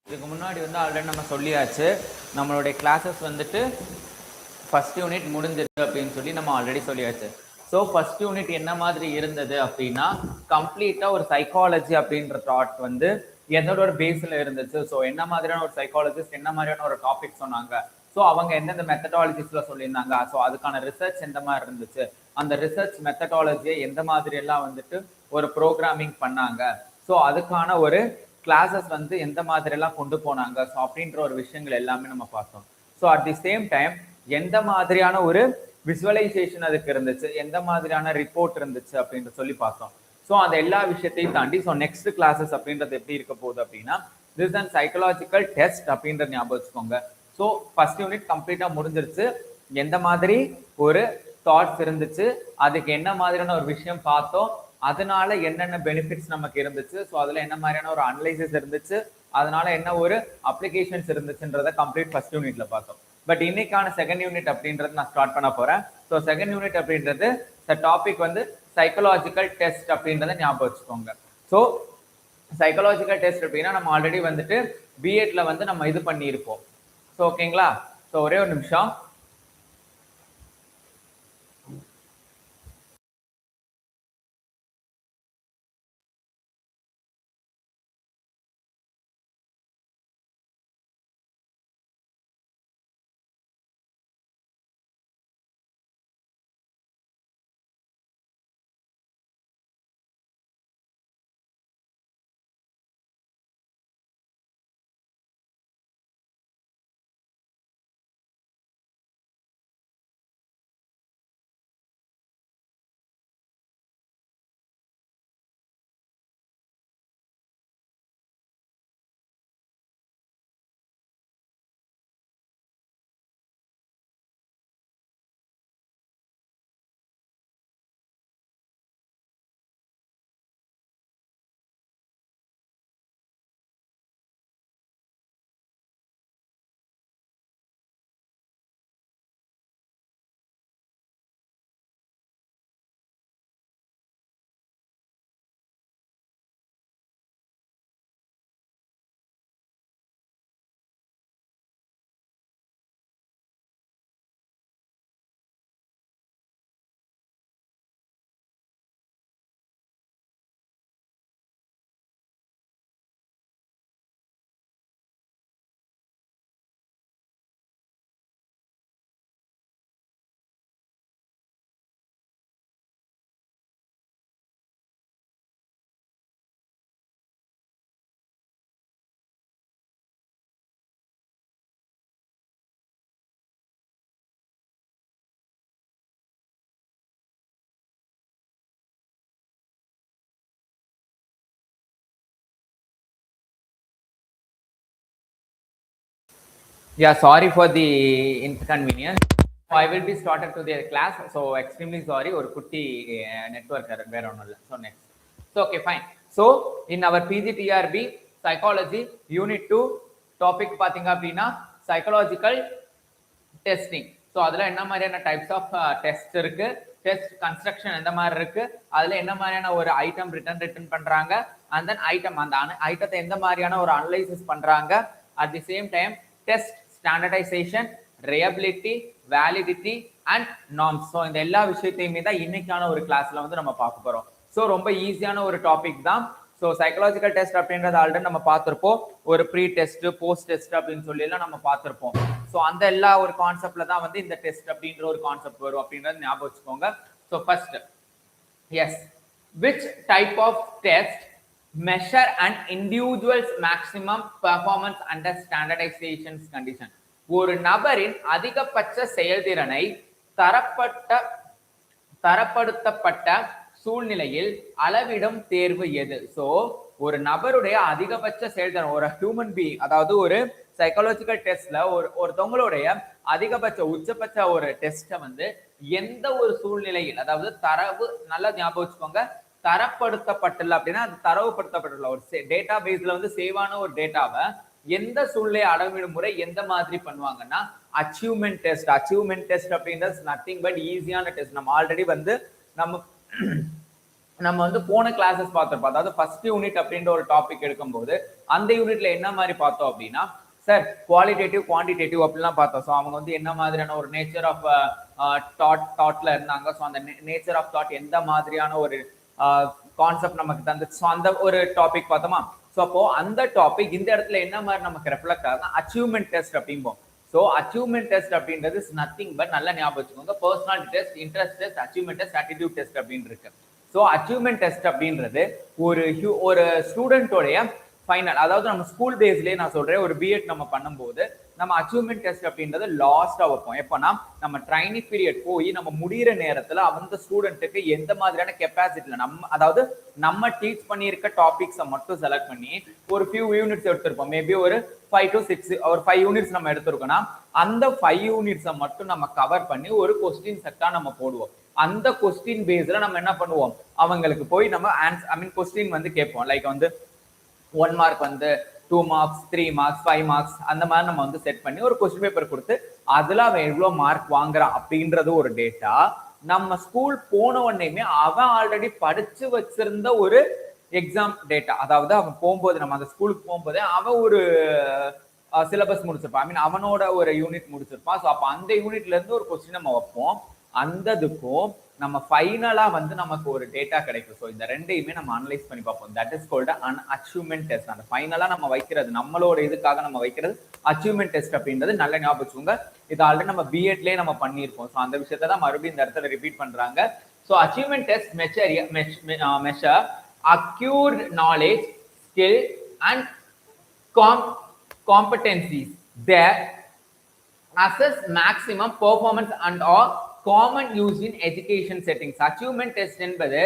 இதுக்கு முன்னாடி வந்து ஆல்ரெடி நம்ம சொல்லியாச்சு, நம்மளுடைய கிளாஸஸ் வந்துட்டு ஃபர்ஸ்ட் யூனிட் முடிஞ்சிருக்கு அப்படின்னு சொல்லி நம்ம ஆல்ரெடி சொல்லியாச்சு. ஸோ ஃபர்ஸ்ட் யூனிட் என்ன மாதிரி இருந்தது அப்படின்னா, கம்ப்ளீட்டா ஒரு சைக்காலஜி அப்படின்ற தாட் வந்து எதோட ஒரு பேஸ்ல இருந்துச்சு. ஸோ என்ன மாதிரியான ஒரு சைக்காலஜிஸ்ட் என்ன மாதிரியான ஒரு டாபிக் சொன்னாங்க, ஸோ அவங்க எந்தெந்த மெத்தடாலஜிஸ்ல சொல்லியிருந்தாங்க, ஸோ அதுக்கான ரிசர்ச் எந்த மாதிரி இருந்துச்சு, அந்த ரிசர்ச் மெத்தடாலஜியை எந்த மாதிரி எல்லாம் வந்துட்டு ஒரு ப்ரோக்ராமிங் பண்ணாங்க, ஸோ அதுக்கான ஒரு கிளாஸஸ் வந்து எந்த மாதிரி எல்லாம் கொண்டு போனாங்க, ஸோ அப்படின்ற ஒரு விஷயங்கள் எல்லாமே நம்ம பார்த்தோம். So at the same time எந்த மாதிரியான ஒரு விசுவலைசேஷன் அதுக்கு இருந்துச்சு, எந்த மாதிரியான ரிப்போர்ட் இருந்துச்சு அப்படின்னு சொல்லி பார்த்தோம். ஸோ அந்த எல்லா விஷயத்தையும் தாண்டி ஸோ நெக்ஸ்ட் கிளாஸஸ் அப்படின்றது எப்படி இருக்க போகுது அப்படின்னா, திஸ் அண்ட் சைக்கலாஜிக்கல் டெஸ்ட் அப்படின்ற ஞாபகம் வச்சுக்கோங்க. ஸோ ஃபர்ஸ்ட் யூனிட் கம்ப்ளீட்டா முடிஞ்சிருச்சு. எந்த மாதிரி ஒரு தாட்ஸ் இருந்துச்சு, அதுக்கு என்ன மாதிரியான ஒரு விஷயம் பார்த்தோம், அதனால என்னென்ன பெனிஃபிட்ஸ் நமக்கு இருந்துச்சு, ஸோ அதுல என்ன மாதிரியான ஒரு அனலைசிஸ் இருந்துச்சு, அதனால என்ன ஒரு அப்ளிகேஷன்ஸ் இருந்துச்சுன்றத கம்ப்ளீட் ஃபர்ஸ்ட் யூனிட்ல பார்த்தோம். பட் இன்னைக்கான செகண்ட் யூனிட் அப்படின்றது நான் ஸ்டார்ட் பண்ண போறேன். ஸோ செகண்ட் யூனிட் அப்படின்றது டாபிக் வந்து சைக்கலாஜிக்கல் டெஸ்ட் அப்படின்றத ஞாபகம் வச்சுக்கோங்க. ஸோ சைக்கலாஜிக்கல் டெஸ்ட் அப்படின்னா நம்ம ஆல்ரெடி வந்துட்டு பிஎட்ல வந்து நம்ம இது பண்ணியிருப்போம். ஸோ ஓகேங்களா? ஸோ ஒரே ஒரு நிமிஷம். Yeah, sorry for the inconvenience. So I will be started to the class. So extremely sorry. ஒரு குட்டி network error வேற ஒன்றும் இல்லை. So next. So okay, fine. So in our PGTRB psychology unit 2 topic பாத்தீங்க அப்படின்னா psychological testing. ஸோ அதுல என்ன மாதிரியான டைப்ஸ் ஆஃப் டெஸ்ட் இருக்கு, டெஸ்ட் கன்ஸ்ட்ரக்ஷன் எந்த மாதிரி இருக்கு, அதுல என்ன மாதிரியான ஒரு ஐட்டம் ரிட்டர்ன் பண்றாங்க, அண்ட் தென் ஐட்டம் அந்த ஐட்டத்தை எந்த மாதிரியான ஒரு அனலைசிஸ் பண்றாங்க, at the same time test standardisation, reliability, validity and norms. So இந்த எல்லா விஷயத்தையுமே தான் இன்னைக்கான ஒரு கிளாஸ்ல வந்து நம்ம பார்க்க போறோம். ஸோ ரொம்ப ஈஸியான ஒரு டாபிக் தான். ஸோ சைக்கலாஜிக்கல் டெஸ்ட் அப்படின்றது ஆல்ரெடி நம்ம பார்த்துருப்போம். ஒரு ப்ரீ டெஸ்ட், போஸ்ட் டெஸ்ட் அப்படின்னு சொல்லி எல்லாம் நம்ம பார்த்துருப்போம். ஸோ அந்த எல்லா ஒரு கான்செப்ட்ல தான் வந்து இந்த டெஸ்ட் அப்படின்ற ஒரு கான்செப்ட் வரும் அப்படின்றது ஞாபகம் வச்சுக்கோங்க. So first, yes, which type of test measure an individual's maximum performance under standardization condition? ஒரு நபரின் அதிகபட்ச செயல்திறனை தரப்படுத்தப்பட்ட சூழ்நிலையில் அளவிடும் தேர்வு எது? சோ ஒரு நபருடைய அதிகபட்ச செயல்திறன், ஒரு ஹியூமன் பீயிங், அதாவது ஒரு சைக்காலஜிக்கல் டெஸ்ட்ல ஒருத்தவங்களுடைய அதிகபட்ச உச்சபட்ச ஒரு டெஸ்ட்டை வந்து எந்த ஒரு சூழ்நிலையில், அதாவது தரவு நல்லா ஞாபகம் வச்சுக்கோங்க, தரப்படுத்தப்பட்டுள்ள அப்படின்னா அது தரவுப்படுத்தப்பட்டுள்ள ஒரு டேட்டா பேஸ்ல வந்து சேவான ஒரு டேட்டாவை எந்த சூழ்நிலை அளவிடும் முறை எந்த மாதிரி பண்ணுவாங்கன்னா அச்சீவ்மெண்ட் டெஸ்ட். அச்சீவ்மெண்ட் டெஸ்ட் அப்படின்றது நத்திங் பட் ஈஸியான டெஸ்ட். நம்ம ஆல்ரெடி வந்து நம்ம நம்ம வந்து போன கிளாஸஸ் பார்த்துருப்போம். அதாவது ஃபர்ஸ்ட் யூனிட் அப்படின்ற ஒரு டாபிக் எடுக்கும்போது அந்த யூனிட்ல என்ன மாதிரி பார்த்தோம் அப்படின்னா சார் குவாலிட்டேட்டிவ் குவான்டிடேட்டிவ் அப்படிலாம் பார்த்தோம். ஸோ அவங்க வந்து என்ன மாதிரியான ஒரு நேச்சர் ஆஃப் தாட்ல இருந்தாங்க. ஸோ அந்த நேச்சர் ஆஃப் தாட் எந்த மாதிரியான ஒரு கான்செப்ட் நமக்கு தந்து, ஸோ அந்த ஒரு டாபிக் பார்த்தோமா. ஸோ அப்போ அந்த டாபிக் இந்த இடத்துல என்ன மாதிரி நமக்கு ரெஃப்ளெக்ட் ஆகுதுன்னா அச்சீவ்மெண்ட் டெஸ்ட் அப்படிம்போம். ஸோ அச்சீவ்மெண்ட் டெஸ்ட் அப்படின்றது இஸ் நத்திங் பட் நல்லா ஞாபகம் வச்சுக்கோங்க, personality test, interest test, achievement test, attitude test அப்படின்னு இருக்கு. ஸோ அச்சீவ்மெண்ட் டெஸ்ட் அப்படின்றது ஒரு ஸ்டூடெண்டோடைய ஃபைனல், அதாவது நம்ம ஸ்கூல் பேஸ்லயே நான் சொல்றேன், ஒரு பிஎட் நம்ம பண்ணும்போது நம்ம அச்சீவ்மெண்ட் டெஸ்ட் அப்படின்றது லாஸ்டா வைப்போம். எப்பன்னா நம்ம ட்ரைனிங் பீரியட் போய் நம்ம முடிகிற நேரத்துல அந்த ஸ்டூடெண்ட்டுக்கு எந்த மாதிரியான கெப்பாசிட்டில நம்ம, அதாவது நம்ம டீச் பண்ணியிருக்க டாபிக்ஸை மட்டும் செலக்ட் பண்ணி ஒரு ஃபியூ யூனிட்ஸ் எடுத்திருப்போம். மேபி ஒரு 5 to 6 ஒரு 5 யூனிட்ஸ் நம்ம எடுத்திருக்கோம்னா அந்த 5 யூனிட்ஸை மட்டும் நம்ம கவர் பண்ணி ஒரு கொஸ்டின் செட்டா நம்ம போடுவோம். அந்த கொஸ்டின் பேஸ்ல நம்ம என்ன பண்ணுவோம், அவங்களுக்கு போய் நம்ம கொஸ்டின் வந்து கேட்போம். லைக் வந்து 1 மார்க் வந்து 2 மார்க்ஸ் 3 மார்க்ஸ் 5 மார்க்ஸ் அந்த மாதிரி நம்ம வந்து செட் பண்ணி ஒரு கொஸ்டின் பேப்பர் கொடுத்து அதுல அவன் எவ்வளவு மார்க் வாங்குறான் அப்படின்றது ஒரு டேட்டா. நம்ம ஸ்கூல் போன உடனேயுமே அவன் ஆல்ரெடி படிச்சு வச்சிருந்த ஒரு எக்ஸாம் டேட்டா, அதாவது அவன் போகும்போது நம்ம அந்த ஸ்கூலுக்கு போகும்போதே அவன் ஒரு சிலபஸ் முடிச்சிருப்பான், அவனோட ஒரு யூனிட் முடிச்சிருப்பான். ஸோ அப்போ அந்த யூனிட்ல இருந்து ஒரு கொஸ்டின் நம்ம வைப்போம். அந்த இதுக்கும் நம்ம ஃபைனலா வந்து நமக்கு ஒரு டேட்டா கிடைக்கும். ஸோ இந்த ரெண்டையுமே நம்ம அனலைஸ் பண்ணி பார்ப்போம். That is called an achievement test. அந்த ஃபைனலா நம்ம வைக்கிறது, நம்மளோட இதுக்காக நம்ம வைக்கிறது அச்சீவ்மெண்ட் டெஸ்ட் அப்படின்றது நல்ல ஞாபகம் வச்சுக்கோங்க. இது ஆல்ரெடி நம்ம பிஎட்லேயே நம்ம பண்ணியிருப்போம். ஸோ அந்த விஷயத்தை தான் மறுபடியும் இந்த இடத்துல ரிப்பீட் பண்றாங்க. So achievement test measure acquired knowledge, skill and competencies that assess maximum performance and are common used in education settings. Achievement test என்பது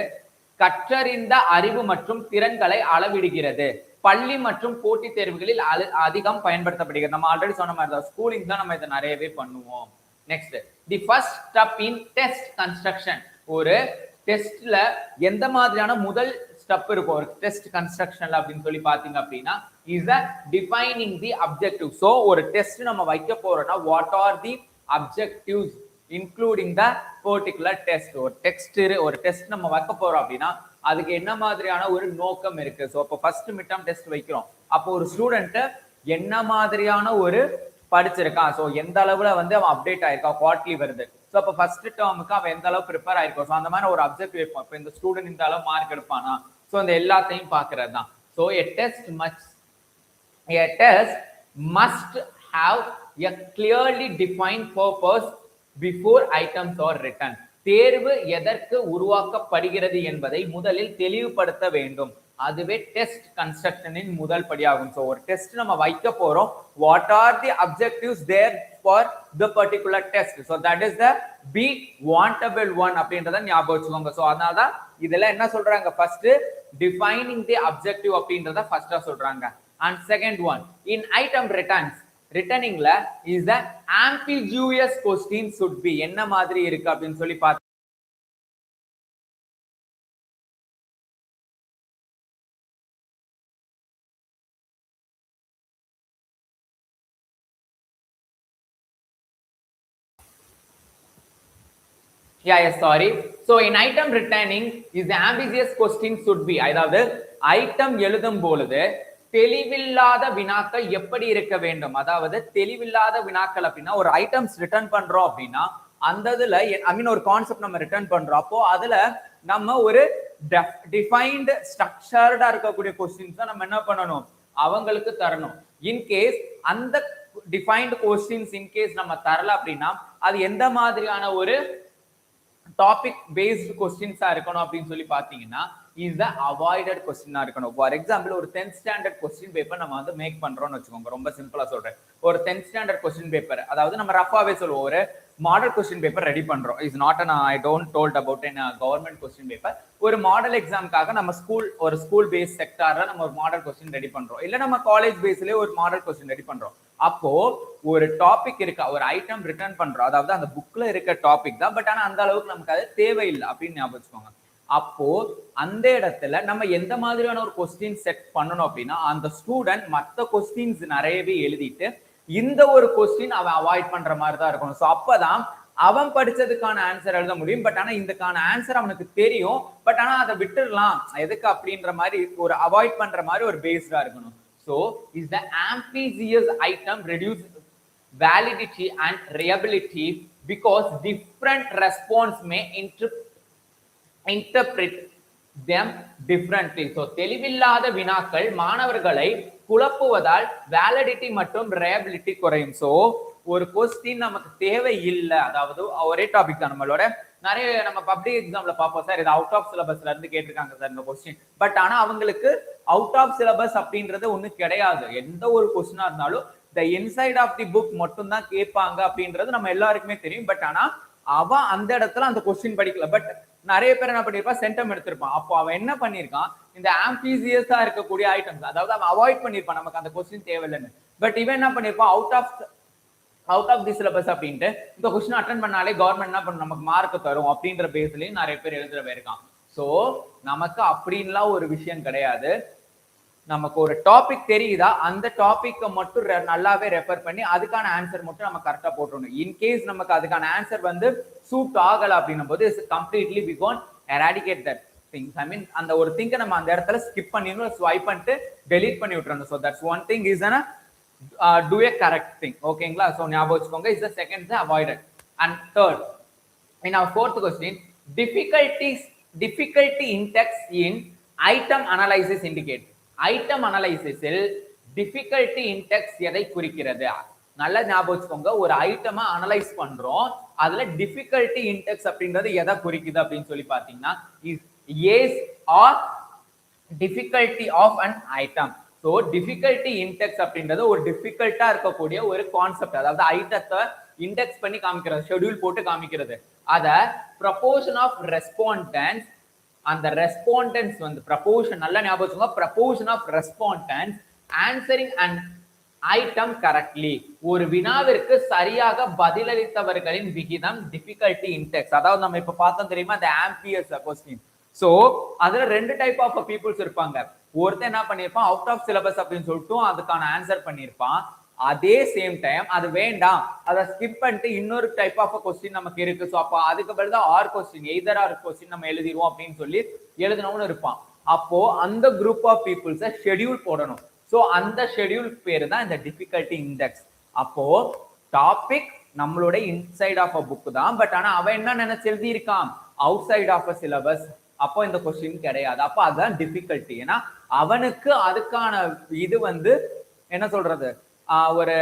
கற்றறிந்த அறிவு மற்றும் திறன்களை அளவிடுகிறது. பள்ளி மற்றும் போட்டித் தேர்வுகளில் அதிகம் பயன்படுத்தப்படுகிறது. நம்ம ஆல்ரெடி சொன்ன மாதிரி தான் ஸ்கூலிங் தான் நம்ம இதை நிறையவே பண்ணுவோம். Next, the first step in test construction. ஒரு டெஸ்ட்ல எந்த மாதிரியான முதல் ஸ்டெப் இருக்கும் ஒரு டெஸ்ட் கன்ஸ்ட்ரக்ஷன்ல அப்படின்னு சொல்லி பாத்தீங்க அப்படின்னா is defining the objective. So ஒரு டெஸ்ட் நம்ம வைக்க போறோம்னா what are the objectives including the particular test. ஒரு டெஸ்ட் நம்ம வைக்க போறோம் அப்படின்னா அதுக்கு என்ன மாதிரியான ஒரு நோக்கம் இருக்கு. ஸோ இப்போ ஃபர்ஸ்ட் மிட் டர்ம் டெஸ்ட் வைக்கிறோம், அப்போ ஒரு ஸ்டூடெண்ட் என்ன மாதிரியான ஒரு படிச்சிருக்கான், ஸோ எந்த அளவுல வந்து அவன் அப்டேட் ஆயிருக்கான், குவார்ட்லி வருது. ஸோ அப்போ ஃபர்ஸ்ட் டேர்முக்கு அவன் எந்த அளவு ப்ரிப்பேர் ஆயிருக்கும். ஸோ அந்த மாதிரி ஒரு அப்ஜெக்டிவ் வைப்போம். இப்போ இந்த ஸ்டூடெண்ட் இந்த அளவு மார்க் எடுப்பானா, ஸோ இந்த எல்லாத்தையும் பார்க்கறது தான். So a test must have a clearly defined purpose before items are written. தேர்வு எதற்கு உருவாக்கப்படுகிறது என்பதை முதலில் தெளிவுபடுத்த வேண்டும். அதுவே டெஸ்ட் கன்ஸ்ட்ரக்ஷனின் முதல் படியாகும். ஸோ ஒரு டெஸ்ட் நம்ம வைக்க போறோம், what are the objectives there for the particular test. So that is the be wantable one அப்படின்றத ஞாபகம் வச்சுக்கோங்க. ஸோ அதனால தான் இதுல என்ன சொல்றாங்க, ஃபர்ஸ்ட் டிஃபைனிங் தி அப்ஜெக்டிவ் அப்படின்றத ஃபர்ஸ்டா சொல்றாங்க. And second one, in item ரிட்டர்னிங்ல is the ambiguous question should be. என்ன மாதிரி இருக்கு அப்படின்னு சொல்லி பார்த்து sorry. So in item returning is the ambiguous question should be. அதாவது ஐட்டம் எழுதும் பொழுது தெளிவில்லாத வினாக்கள் எப்படி இருக்க வேண்டும். அதாவது தெளிவில்லாத வினாக்கள் அப்படின்னா ஒரு ஐட்டம்ஸ் ரிட்டர்ன் பண்றோம் அப்படின்னா அந்த இதுல ஒரு கான்செப்ட் நம்ம ரிட்டர்ன் பண்றோம், அப்போ அதுல நம்ம ஒரு டிஃபைன்டு ஸ்ட்ரக்சர்டா இருக்கக்கூடிய கொஸ்டின்ஸ் தான் நம்ம என்ன பண்ணணும், அவங்களுக்கு தரணும். இன்கேஸ் அந்த டிஃபைன்டு கொஸ்டின்ஸ் இன்கேஸ் நம்ம தரல அப்படின்னா அது எந்த மாதிரியான ஒரு டாபிக் பேஸ்ட் கொஸ்டின்ஸா இருக்கணும் அப்படின்னு சொல்லி பாத்தீங்கன்னா இஸ் த அவாய்டட் கொஸ்டினா இருக்கணும். ஃபார் எக்ஸாம்பிள் ஒரு 10th ஸ்டாண்டர்ட் கொஸ்டின் பேப்பர் நம்ம வந்து மேக் பண்றோம்னு வச்சுக்கோங்க. ரொம்ப சிம்பிளா சொல்றேன், ஒரு 10th ஸ்டாண்டர்ட் கொஸ்டின் பேப்பர், அதாவது நம்ம ரஃபாவே சொல்லுவோம், ஒரு மாடல் கொஸ்டின் பேப்பர் ரெடி பண்றோம். Is not an I don't told about in government question paper. ஒரு மாடல் எக்ஸாமுக்காக நம்ம ஸ்கூல் பேஸ் செக்டார்ல நம்ம ஒரு மாடல் கொஸ்டின் ரெடி பண்றோம், இல்ல நம்ம காலேஜ் பேஸ்லயே ஒரு மாடல் கொஸ்டின் ரெடி பண்றோம். அப்போ ஒரு டாபிக் இருக்கா, ஒரு ஐட்டம் ரிட்டர்ன் பண்றோம், அதாவது அந்த புக்ல இருக்க டாபிக் தான், பட் ஆனா அந்த அளவுக்கு நமக்கு அது தேவையில்லை அப்படின்னு ஞாபகம் வச்சுக்கோங்க. அப்போ அந்த இடத்துல நம்ம எந்த மாதிரியான ஒரு கொஸ்டின் செட் பண்ணணும் அப்படின்னா அந்த ஸ்டூடெண்ட் மற்ற கொஸ்டின்ஸ் நிறையவே எழுதிட்டு இந்த ஒரு கொஸ்டின் அவன் அவாய்ட் பண்ற மாதிரி தான் இருக்கணும். ஸோ அப்பதான் அவன் படிச்சதுக்கான ஆன்சர் எழுத முடியும். பட் ஆனா இதுக்கான ஆன்சர் அவனுக்கு தெரியும். பட் ஆனா அதை விட்டுடலாம் எதுக்கு அப்படின்ற மாதிரி ஒரு அவாய்ட் பண்ற மாதிரி ஒரு பேஸ்டா இருக்கணும். So is the ambiguous item reduce validity and reliability because different response may interpret them differently. So தெளிவில்லாத வினாக்கள் மாணவர்களை குழப்புவதால் வேலிடிட்டி மற்றும் ரிலையபிலிட்டி குறையும். ஸோ ஒரு கொஸ்டின் நமக்கு தேவை இல்லை, அதாவது ஒரே டாபிக் தான் நம்மளோட நிறைய நம்ம பப்ளிக் எக்ஸாம்ல பார்ப்போம் சார் இது அவுட் ஆஃப் சிலபஸ்ல இருந்து கேட்டிருக்காங்க சார் இந்த கொஸ்டின். பட் ஆனா அவங்களுக்கு அவுட் ஆஃப் சிலபஸ் அப்படின்றது ஒண்ணு கிடையாது. எந்த ஒரு கொஸ்டினா இருந்தாலும் the inside of the book மட்டும் தான் கேட்பாங்க அப்படின்றது நம்ம எல்லாருக்குமே தெரியும். பட் ஆனா அவன் அந்த இடத்துல அந்த கொஸ்டின் படிக்கல. பட் நிறைய பேர் என்ன பண்ணிருப்பான், சென்டம் எடுத்திருப்பான். அப்போ அவன் என்ன பண்ணிருக்கான், இந்த ஆம்பிசியஸா இருக்கக்கூடிய ஐட்டம்ஸ் அதாவது அவன் அவாய்ட் பண்ணிருப்பான், நமக்கு அந்த கொஸ்டின் தேவையில்லைன்னு. பட் இவன் என்ன பண்ணிருப்பான், அவுட் ஆஃப் தி சிலபஸ் அப்படின்ட்டு இந்த கொஸ்டின் அட்டன் பண்ணாலே கவர்மெண்ட் என்ன பண்ணும், நமக்கு மார்க் தரும் அப்படின்ற பேஸ்லயும் நிறைய பேர் எழுதுறவே இருக்கான். சோ நமக்கு அப்படின்லாம் ஒரு விஷயம் கிடையாது. நமக்கு ஒரு டாபிக் தெரியுதா, அந்த டாபிக்கை மட்டும் நல்லாவே ரெஃபர் பண்ணி அதுக்கான ஆன்சர் மட்டும் நம்ம கரெக்டா போட்டுறணும். இன்கேஸ் நமக்கு அதுக்கான ஆன்சர் வந்து சூட் ஆகல அப்படின்னும் போது completely we gonna eradicate that things. I mean அந்த ஒரு திங்கை நம்ம அந்த இடத்துல ஸ்கிப் பண்ணிடணும், ஸ்வைப் பண்ணிட்டு டெலீட் பண்ணி விட்டுறணும். So that's one thing is do a correct thing. ஓகேங்களா? ஸோ ஞாபகம் வச்சுக்கோங்க. Is the second avoided. And third in our fourth question, difficulty index in item analysis indicate. Item அனலைசிஸில் டிஃபிகல்ட்டி இன்டெக்ஸ் எதை குறிக்கிறது? நல்லா ஞாபகம் வச்சுக்கோங்க. ஒரு ஐட்டமா அனலைஸ் பண்றோம், அதுல டிஃபிகல்ட்டி இன்டெக்ஸ் அப்படின்றது எதை குறிக்குது அப்படின்னு சொல்லி பாத்தீங்கன்னா as are difficulty of an item. So difficulty index அப்படின்றது ஒரு டிஃபிகல்ட்டா இருக்கக்கூடிய ஒரு கான்செப்ட், அதாவது ஐட்டத்தை இண்டெக்ஸ் பண்ணி காமிக்கிறது, ஷெட்யூல் போட்டு காமிக்கிறது. அத ப்ரொபோர்ஷன் ஆஃப் ரெஸ்பாண்டன்ஸ், அந்த ரெஸ்பாண்டன்ஸ் வந்து ப்ரொபோர்ஷன், நல்லா ஞாபகம் வச்சுக்கோங்க, proportion of respondents answering and item correctly, ஒரு வினாவிற்கு சரியாக பதிலளித்தவர்களின் விகிதம் டிஃபிகல்ட்டி இன்டெக்ஸ். அதாவது நம்ம இப்ப பார்த்தோம் தெரியுமா, அந்த ஆம்பியர்ஸ் கொஸ்டின். சோ அதுல ரெண்டு டைப் ஆஃப் பீப்புள்ஸ் இருப்பாங்க. ஒருத்தர் என்ன பண்ணிருப்பான், அவுட் ஆஃப் சிலபஸ் அப்படின்னு சொல்லிட்டு அதுக்கான ஆன்சர் பண்ணிருப்பான். அதே சேம் டைம் அது வேண்டாம், அதை ஸ்கிப் பண்ணிட்டு இன்னொரு டைப் ஆஃப் கொஸ்டின் நமக்கு இருக்கு, ஸோ அப்போ அதுக்கு பதில் தான் or question, either or question நம்ம எழுதிடுவோம் அப்படின்னு சொல்லி எழுதணும்னு இருப்பான். அப்போ அந்த குரூப் ஆஃப் பீப்புள்ஸை ஷெட்யூல் போடணும். ஸோ அந்த ஷெட்யூல் பேரு தான் இந்த டிஃபிகல்ட்டி இண்டெக்ஸ். அப்போ டாபிக் நம்மளோட இன்சைட் ஆஃப் அ புக் தான், பட் ஆனா அவன் என்ன நினைச்சு எழுதி இருக்கான், outside of a syllabus. அப்போ இந்த கொஸ்டின் கிடையாது. அப்போ அதுதான் டிஃபிகல்ட்டி. ஏன்னா அவனுக்கு அதுக்கான இது வந்து என்ன சொல்றது, ஒரு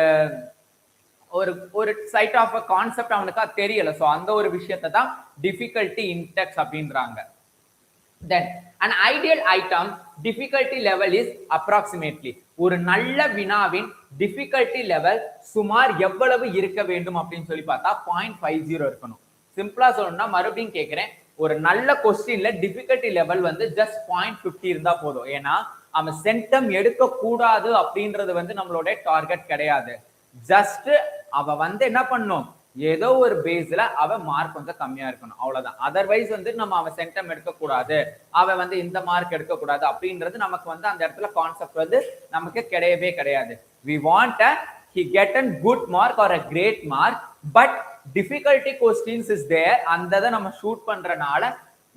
ஒரு ஒரு சைட் ஆஃப் அ கான்செப்ட் அவனுக்கு தெரியல. ஸோ அந்த ஒரு விஷயத்தை தான் டிஃபிகல்ட்டி இன்டெக்ஸ் அப்படின்றாங்க. Then an ideal item difficulty level is approximately, ஒரு நல்ல வினாவின் டிஃபிகல்ட்டி லெவல் சுமார் எவ்வளவு இருக்க வேண்டும் அப்படின்னு சொல்லி பார்த்தா 0.50 இருக்கணும். சிம்பிளா சொல்லணும்னா மறுபடியும் கேட்கிறேன், ஒரு நல்ல கொஸ்டின்ல டிஃபிகல்ட்டி லெவல் வந்து ஜஸ்ட் 0.50 இருந்தா போதும். ஏன்னா அவன் சென்டம் எடுக்க கூடாது அப்படின்றது வந்து நம்மளோட டார்கெட் கிடையாது. ஜஸ்ட் அவ வந்து என்ன பண்ணும், ஏதோ ஒரு பேஸ்ல அவன் மார்க் கொஞ்சம் கம்மியா இருக்கணும், அவ்வளவுதான். அதர்வைஸ் வந்து நம்ம அவன் சென்டம் எடுக்க கூடாது, அவன் வந்து இந்த மார்க் எடுக்க கூடாது அப்படின்றது நமக்கு வந்து அந்த இடத்துல கான்செப்ட் வந்து நமக்கு கிடையவே கிடையாது. we want he get a good mark or a great mark, but difficulty questions is there, அந்த நம்ம ஷூட் பண்றனால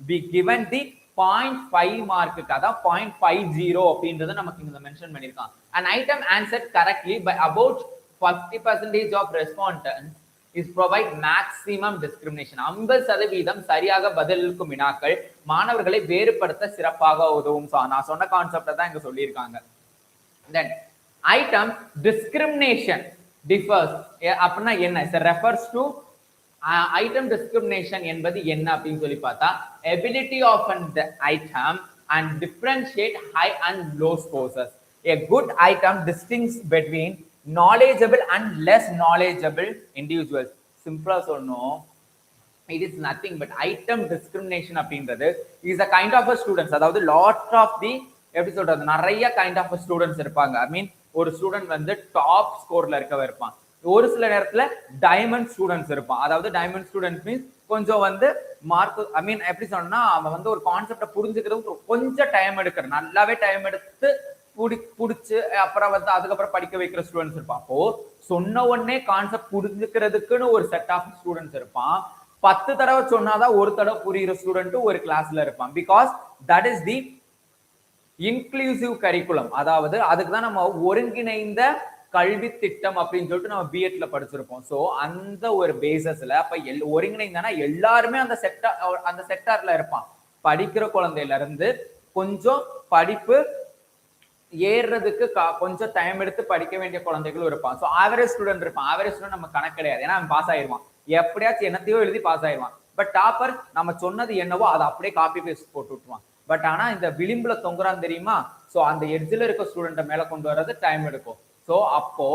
we given the 0.5 மார்க்குக்கு, அதான் 0.50 அப்படின்றது நமக்கு இங்க மென்ஷன் பண்ணிருக்கான். an item answered correctly by about 50% of respondents is provide maximum discrimination. 50% சரியாக பதிலளிக்கும் வினாக்கள் மாணவர்களை வேறுபடுத்த சிறப்பாக உதவும். நான் சொன்ன கான்செப்ட் தான் இங்க சொல்லியிருக்காங்க. then item discrimination differs அப்படின்னா என்ன, it refers to item discrimination என்பது என்ன அப்படின்னு சொல்லி பார்த்தா ability of an item and differentiate high and low scores. a good item distinguishes between knowledgeable and less knowledgeable individuals. சிம்பிளா சொல்லணும், it is nothing but item discrimination அப்படின்றது is a kind of a students, அதாவது lot of the எப்படி சொல்றது, நிறைய kind of students இருப்பாங்க. ஐ மீன் ஒரு student வந்து டாப் ஸ்கோர்ல இருக்கவே இருப்பான், ஒரு சில நேரத்துல டைமண்ட் ஸ்டூடெண்ட்ஸ் இருப்பான். அதாவது டைமண்ட் ஸ்டூடெண்ட்ஸ் மீன்ஸ் கொஞ்சம் வந்து மார்க், ஐ மீன் எப்படி சொன்னா அவன் வந்து ஒரு கான்செப்டை புரிஞ்சுக்கிறது கொஞ்சம் டைம் எடுக்கிற, நல்லாவே டைம் எடுத்து புடிச்சு அப்புறம் வந்து அதுக்கப்புறம் படிக்க வைக்கிற ஸ்டூடெண்ட்ஸ் இருப்பான். அப்போ சொன்ன உடனே கான்செப்ட் புரிஞ்சுக்கிறதுக்குன்னு ஒரு செட் ஆஃப் ஸ்டூடெண்ட்ஸ் இருப்பான். 10 தடவை சொன்னாதான் ஒரு தடவை புரியுற ஸ்டூடெண்ட் ஒரு கிளாஸ்ல இருப்பான். Because that is the inclusive curriculum. அதாவது அதுக்கு தான் நம்ம ஒருங்கிணைந்த கல்வி திட்டம் அப்படின்னு சொல்லிட்டு நம்ம பிஎட்ல படிச்சிருப்போம். சோ அந்த ஒரு பேசஸ்ல அப்ப ஒருங்கிணைந்தானா எல்லாருமே அந்த செக்டார்ல இருப்பான். படிக்கிற குழந்தையில இருந்து கொஞ்சம் படிப்பு ஏறுறதுக்கு கொஞ்சம் டைம் எடுத்து படிக்க வேண்டிய குழந்தைகளும் இருப்பான். ஸோ ஆவரேஜ் ஸ்டூடெண்ட் இருப்பான். ஆவரேஜ் ஸ்டூடெண்ட் நம்ம கணக்கு கிடையாது, ஏன்னா அவன் பாஸ் ஆயிடுவான். எப்படியாச்சும் என்னத்தையோ எழுதி பாஸ் ஆயிடுவான். பட் டாப்பர் நம்ம சொன்னது என்னவோ அதை அப்படியே காப்பி பேஸ்ட் போட்டு விட்டுருவான். பட் ஆனா இந்த விளிம்புல தொங்குறான் தெரியுமா, ஸோ அந்த எட்ஜில் இருக்க ஸ்டூடெண்ட்டை மேல கொண்டு வர்றது டைம் எடுக்கும். ஸோ அப்போ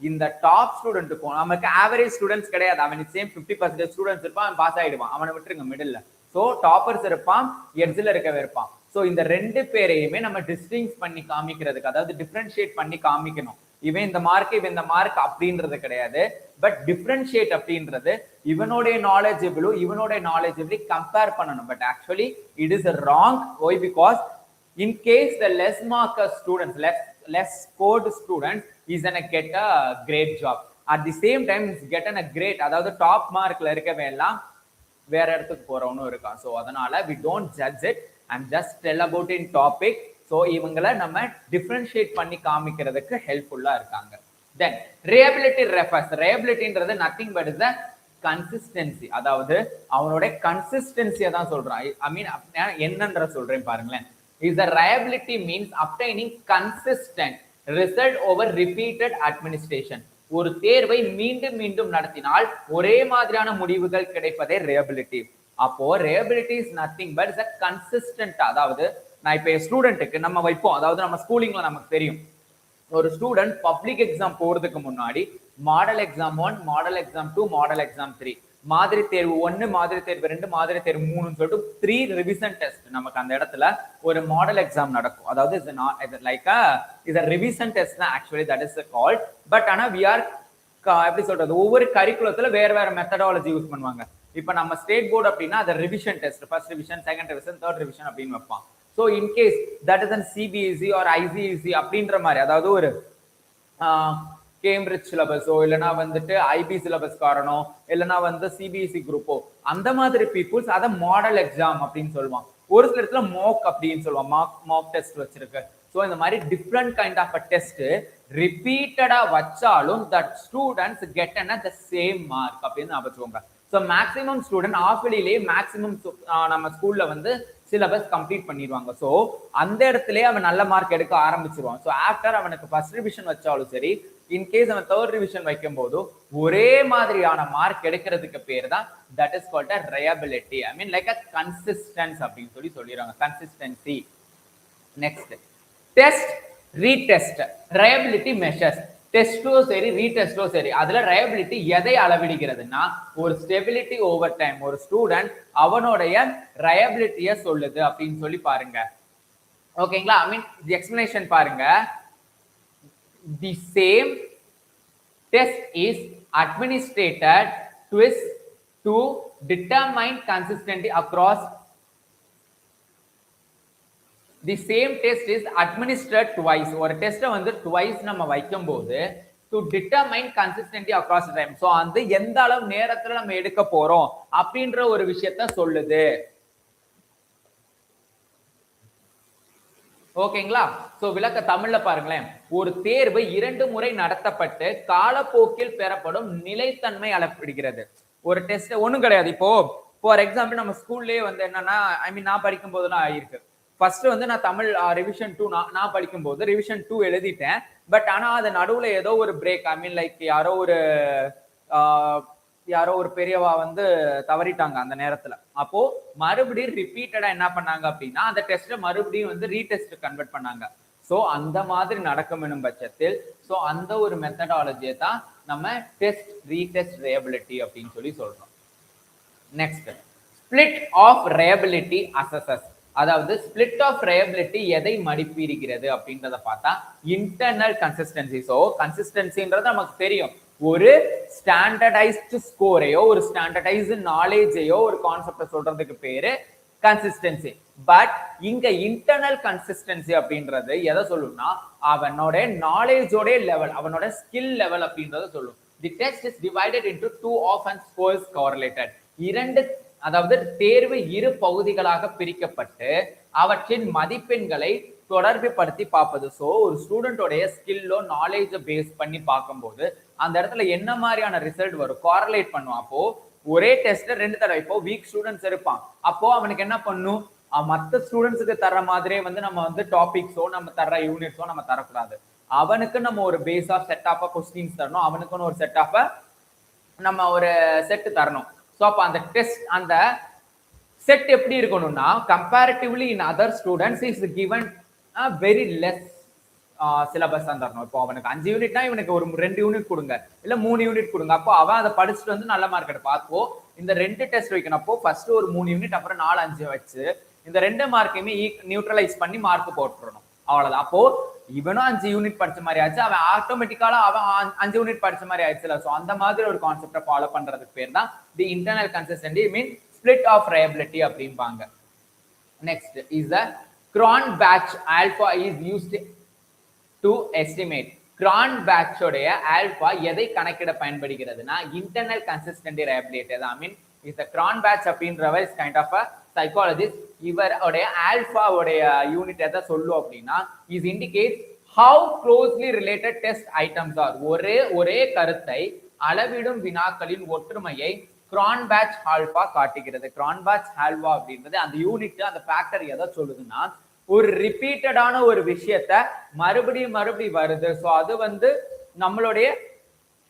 இந்த டாப் ஸ்டூடெண்ட்டுக்கும் நமக்கு ஆவரேஜ் ஸ்டூடெண்ட்ஸ் கிடையாது. அவன் சேம் 50% ஸ்டூடெண்ட்ஸ் இருப்பான், அவன் பாஸ் ஆயிடுவான். அவனை விட்டுருங்க மிடில். ஸோ டாப்பர்ஸ் இருப்பான், எட்ஜில் இருக்கவே இருப்பான். ஸோ இந்த ரெண்டு பேரையுமே நம்ம டிஸ்டிங்ஸ் பண்ணி காமிக்கிறதுக்கு, அதாவது டிஃபரன்ஷியேட் பண்ணி காமிக்கணும். இவன் இந்த மார்க் இவன் இந்த மார்க் அப்படின்றது கிடையாது. பட் டிஃபரன்ஷியேட் அப்படின்றது இவனுடைய நாலேஜபிளி கம்பேர் பண்ணணும். But actually it is wrong. Why? Because in case the less marker students, less scored students is gonna get a great job. At the same time is get a great, அதாவது top மார்க்ல இருக்கவே எல்லாம் வேற இடத்துக்கு போறவனும் இருக்கான். So அதனால we don't judge it and just tell about in topic. So இவங்களை நம்ம differentiate பண்ணி காமிக்கிறதுக்கு ஹெல்ப்ஃபுல்லா இருக்காங்க. Then reliability refers. ரியபிலிட்டின்றது nothing but is the consistency. அதாவது அவனோட கன்சிஸ்டன்சியை தான் சொல்றான். ஐ மீன் என்னன்ற சொல்றேன் பாருங்களேன். is the reliability means obtaining consistent result over repeated administration. ஒரு தேர்வை மீண்டும் மீண்டும் நடத்தினால் ஒரே மாதிரியான முடிவுகள் கிடைப்பதே ரியபிலிட்டி. அப்போ ரியபிலிட்டி is nothing but is a consistent. அதாவது நான் இப்ப ஸ்டூடெண்ட்டுக்கு நம்ம வைப்போம், அதாவது நம்ம ஸ்கூலிங்ல நமக்கு தெரியும், ஒரு ஸ்டூடெண்ட் பப்ளிக் எக்ஸாம் போறதுக்கு முன்னாடி model exam 1, model exam 2, model exam 3, மாதிரி தேர்வு 1, மாதிரி தேர்வு 2, மாதிரி தேர்வு 3 சொல்லிட்டு 3 ரிவிஷன் டெஸ்ட் நமக்கு அந்த இடத்துல ஒரு மாடல் எக்ஸாம் நடக்கும். அதாவது இது ரிவிஷன் டெஸ்ட் தான் actually, that is called. But ஆனா வி ஆர் எப்படி சொல்றது, ஒவ்வொரு கரிக்குலத்துல வேற வேற மெத்தடாலஜி யூஸ் பண்ணுவாங்க. இப்ப நம்ம ஸ்டேட் போர்டு அப்படின்னா அது revision test, first revision, second revision, third revision அப்படின்னு வைப்பான். So in case that is an CBSE or ICSE அப்படின்ற மாதிரி, அதாவது ஒரு கேம்பிரிட்ஜ் சிலபஸோ இல்லைன்னா வந்துட்டு ஐபி சிலபஸ் காரணோ இல்லைன்னா வந்து சிபிஎஸ்இ குரூப்போ அந்த மாதிரி பீப்புள்ஸ் அதை மாடல் எக்ஸாம் அப்படின்னு சொல்லுவான். ஒரு சில இடத்துல மோக் அப்படின்னு சொல்லுவான், மாக் டெஸ்ட் வச்சிருக்கு. ஸோ இந்த மாதிரி different kind of a test ரிப்பீட்டடா வச்சாலும் that students get the same mark அப்படின்னு நான் வச்சுக்கோங்க. ஸோ மேக்ஸிமம் ஸ்டூடெண்ட் ஆஃப்லிலேயே மேக்ஸிமம் நம்ம ஸ்கூல்ல வந்து சிலபஸ் கம்ப்ளீட் பண்ணிடுவாங்க. ஸோ அந்த இடத்துலயே அவன் நல்ல மார்க் எடுக்க ஆரம்பிச்சிருவான். ஸோ ஆஃப்டர் அவனுக்கு ஃபர்ஸ்ட் ரிவிஷன் வச்சாலும் சரி, இன்கேஸ் அவன் தேர்ட் ரிவிஷன் வைக்கும் போது ஒரே மாதிரியான மார்க் எடுக்கிறதுக்கு பேர் தான் that is called a reliability. I mean like a consistence அப்படின்னு சொல்லிடுறாங்க, consistency. Next test retest reliability measures. டெஸ்டோ சரி ரீடெஸ்டோ சரி, அதுல ரியபிலிட்டி எதை அளவிடுகிறதுனா ஒரு ஸ்டெபிலிட்டி ஓவர் டைம். ஒரு ஸ்டூடெண்ட் அவனுடைய ரியபிலிட்டியை சொல்லுது அப்படின்னு சொல்லி பாருங்க. ஓகேங்களா? ஐ மீன் எக்ஸ்பிளனேஷன் பாருங்க. The same test is administered to determine consistency across. The same test is administered twice. ஒரு டெஸ்ட்டை வந்து twice நம்ம வைக்கும் போது to determine consistency across time. So அந்த எந்த அளவு நேரத்துல நம்ம எடுக்க போறோம் அப்படின்ற ஒரு விஷயத்த சொல்லுது. ஓகேங்களா? சோ விளக்க தமிழ்ல பாருங்களேன். ஒரு தேர்வு 2 முறை நடத்தப்பட்டு காலப்போக்கில் பெறப்படும் நிலைத்தன்மை அளவிடுகிறது. ஒரு டெஸ்ட் ஒண்ணும் கிடையாது. இப்போ ஃபார் எக்ஸாம்பிள் நம்ம ஸ்கூல்லே வந்து என்னன்னா, ஐ மீன் நான் படிக்கும் போதெல்லாம் ஆயிருக்கு. ஃபர்ஸ்ட் வந்து நான் தமிழ் ரிவிஷன் 2 நான் படிக்கும் போது ரிவிஷன் 2 எழுதிட்டேன். பட் ஆனா அது நடுவுல ஏதோ ஒரு பிரேக், ஐ மீன் லைக் யாரோ ஒரு பெரியவா வந்து தவறிட்டாங்க அந்த நேரத்துல. அப்போ மறுபடியும் ரிப்பீட்டடா என்ன பண்ணாங்க அப்படின்னா அந்த டெஸ்ட்டை மறுபடியும் வந்து ரீடெஸ்ட் கன்வெர்ட் பண்ணாங்க. ஸோ அந்த மாதிரி நடக்கும் எனும் பட்சத்தில் ஸோ அந்த ஒரு மெத்தடாலஜியை தான் நம்ம டெஸ்ட் ரீடெஸ்ட் ரியபிலிட்டி அப்படின்னு சொல்லி சொல்றோம். Next split of reliability assess. அதாவது ஸ்பிளிட் ஆஃப் ரியபிலிட்டி எதை மதிப்பிடுகிறது அப்படின்றத பார்த்தா இன்டர்னல் கன்சிஸ்டன்சி. ஸோ கன்சிஸ்டன்சின்றது நமக்கு தெரியும், ஒரு ஸ்டாண்டர்டைஸ்டு ஸ்கோரையோ ஒரு ஸ்டாண்டர்டைஸ்டு நாலேஜையோ ஒரு கான்செப்டை சொல்றதுக்கு பேரு கன்சிஸ்டன்சி. பட் இங்க இன்டர்னல் கன்சிஸ்டன்சி அப்படின்றது எதை சொல்லும்னா அவனோட நாலேஜோட லெவல், அவனோட ஸ்கில் லெவல் அப்படின்றத சொல்லும். The test is divided into two of scores correlated. இரண்டு, அதாவது தேர்வு இரு பகுதிகளாக பிரிக்கப்பட்டு அவற்றின் மதிப்பெண்களை தொடர்பு படுத்தி பார்ப்பது. ஸோ ஒரு ஸ்டூடெண்டோடைய ஸ்கில்லோ நாலேஜை பேஸ் பண்ணி பார்க்கும்போது அந்த இடத்துல என்ன மாதிரியான ரிசல்ட் வரும், கோரலேட் பண்ணும். அப்போ ஒரே டெஸ்ட் ரெண்டு தடவை, இப்போ வீக் ஸ்டூடெண்ட்ஸ் இருப்பான், அப்போ அவனுக்கு என்ன பண்ணும், மற்ற ஸ்டூடெண்ட்ஸுக்கு தர்ற மாதிரியே நம்ம டாபிக்ஸோ நம்ம தர்ற யூனிட்ஸோ நம்ம தரக்கூடாது. அவனுக்கு நம்ம ஒரு base of set of questions தரணும், அவனுக்குன்னு ஒரு செட் ஆஃப் நம்ம ஒரு செட் தரணும். ஸோ அப்போ அந்த டெஸ்ட் அந்த செட் எப்படி இருக்கணும்னா comparatively in other students is given very less syllabus தான் தரணும். இப்போ அவனுக்கு 5 யூனிட்னா இவனுக்கு ஒரு 2 யூனிட் கொடுங்க, இல்ல 3 யூனிட் கொடுங்க. அப்போ அவன் அதை படிச்சுட்டு நல்ல மார்க் எடுப்பான். அப்போ இந்த 2 டெஸ்ட் வைக்கணும். அப்போ ஃபர்ஸ்ட் ஒரு 3 யூனிட் அப்புறம் 4 5 வச்சு இந்த 2 மார்க்கையுமே நியூட்ரலைஸ் பண்ணி மார்க் போட்டுறணும். அவ்வளவுதான். அப்போ இவனும் 5 யூனிட் படிச்ச மாதிரி ஆச்சு, அவன் ஆட்டோமேட்டிக்கால அவன் 5 யூனிட் படிச்ச மாதிரி ஆயிடுச்சுல. ஸோ அந்த மாதிரி ஒரு கான்செப்டை ஃபாலோ பண்றதுக்கு பேர் தான் the internal consistency mean split of reliability அப்படிம்பாங்க. Next is the cron batch alpha is used to estimate. cron batch உடைய alpha எதை கணக்கிட பயன்படுகிறதுனா internal consistent reliability. I mean is the cron batch அப்படின்றவ is kind of a psychologist. இவருடைய alpha உடைய unit எதை சொல்லும் அப்படின்னா is indicates how closely related test items are. ஒரே கருத்தை அளவிடும் வினாக்களின் ஒற்றுமையை cron batch alpha காட்டுகிறது. cron batch alpha அப்படின்றது அந்த யூனிட் அந்த ஃபேக்டர் எதை சொல்லுதுன்னா ஒரு ரிப்பீட்டடான ஒரு விஷயத்த மறுபடியும் வருது. ஸோ அது நம்மளுடைய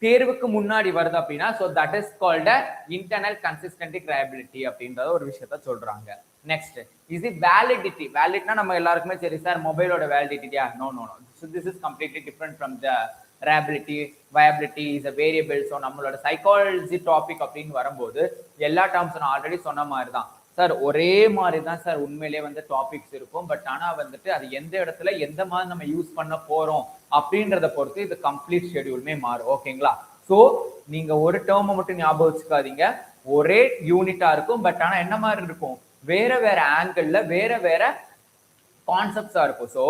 தேர்வுக்கு முன்னாடி வருது அப்படின்னா so that is called internal consistent reliability அப்படின்றத ஒரு விஷயத்த சொல்றாங்க. Next is validity. வேலிட்னா நம்ம எல்லாருக்குமே சரி சார் மொபைலோட வேலிடிட்டியா? No no no. So this is completely different from the reliability. viability is a variable. So நம்மளோட சைக்காலஜி டாபிக் அப்படின்னு வரும்போது எல்லா டேர்ம்ஸ் நான் ஆல்ரெடி சொன்ன மாதிரி தான் சார், ஒரே மாதிரி தான் சார் உண்மையிலேயே டாபிக்ஸ் இருக்கும். பட் ஆனா அது எந்த இடத்துல எந்த மாதிரி நம்ம யூஸ் பண்ண போறோம் அப்படின்றத பொறுத்து இது கம்ப்ளீட் ஷெடியூலுமே மாறும். ஓகேங்களா? ஸோ நீங்க ஒரு டேர்மை மட்டும் ஞாபகம் வச்சுக்காதீங்க, ஒரே யூனிட்டா இருக்கும். பட் ஆனா என்ன மாதிரி இருக்கும், வேற ஆங்கிள் வேற கான்செப்ட்ஸா இருக்கும். ஸோ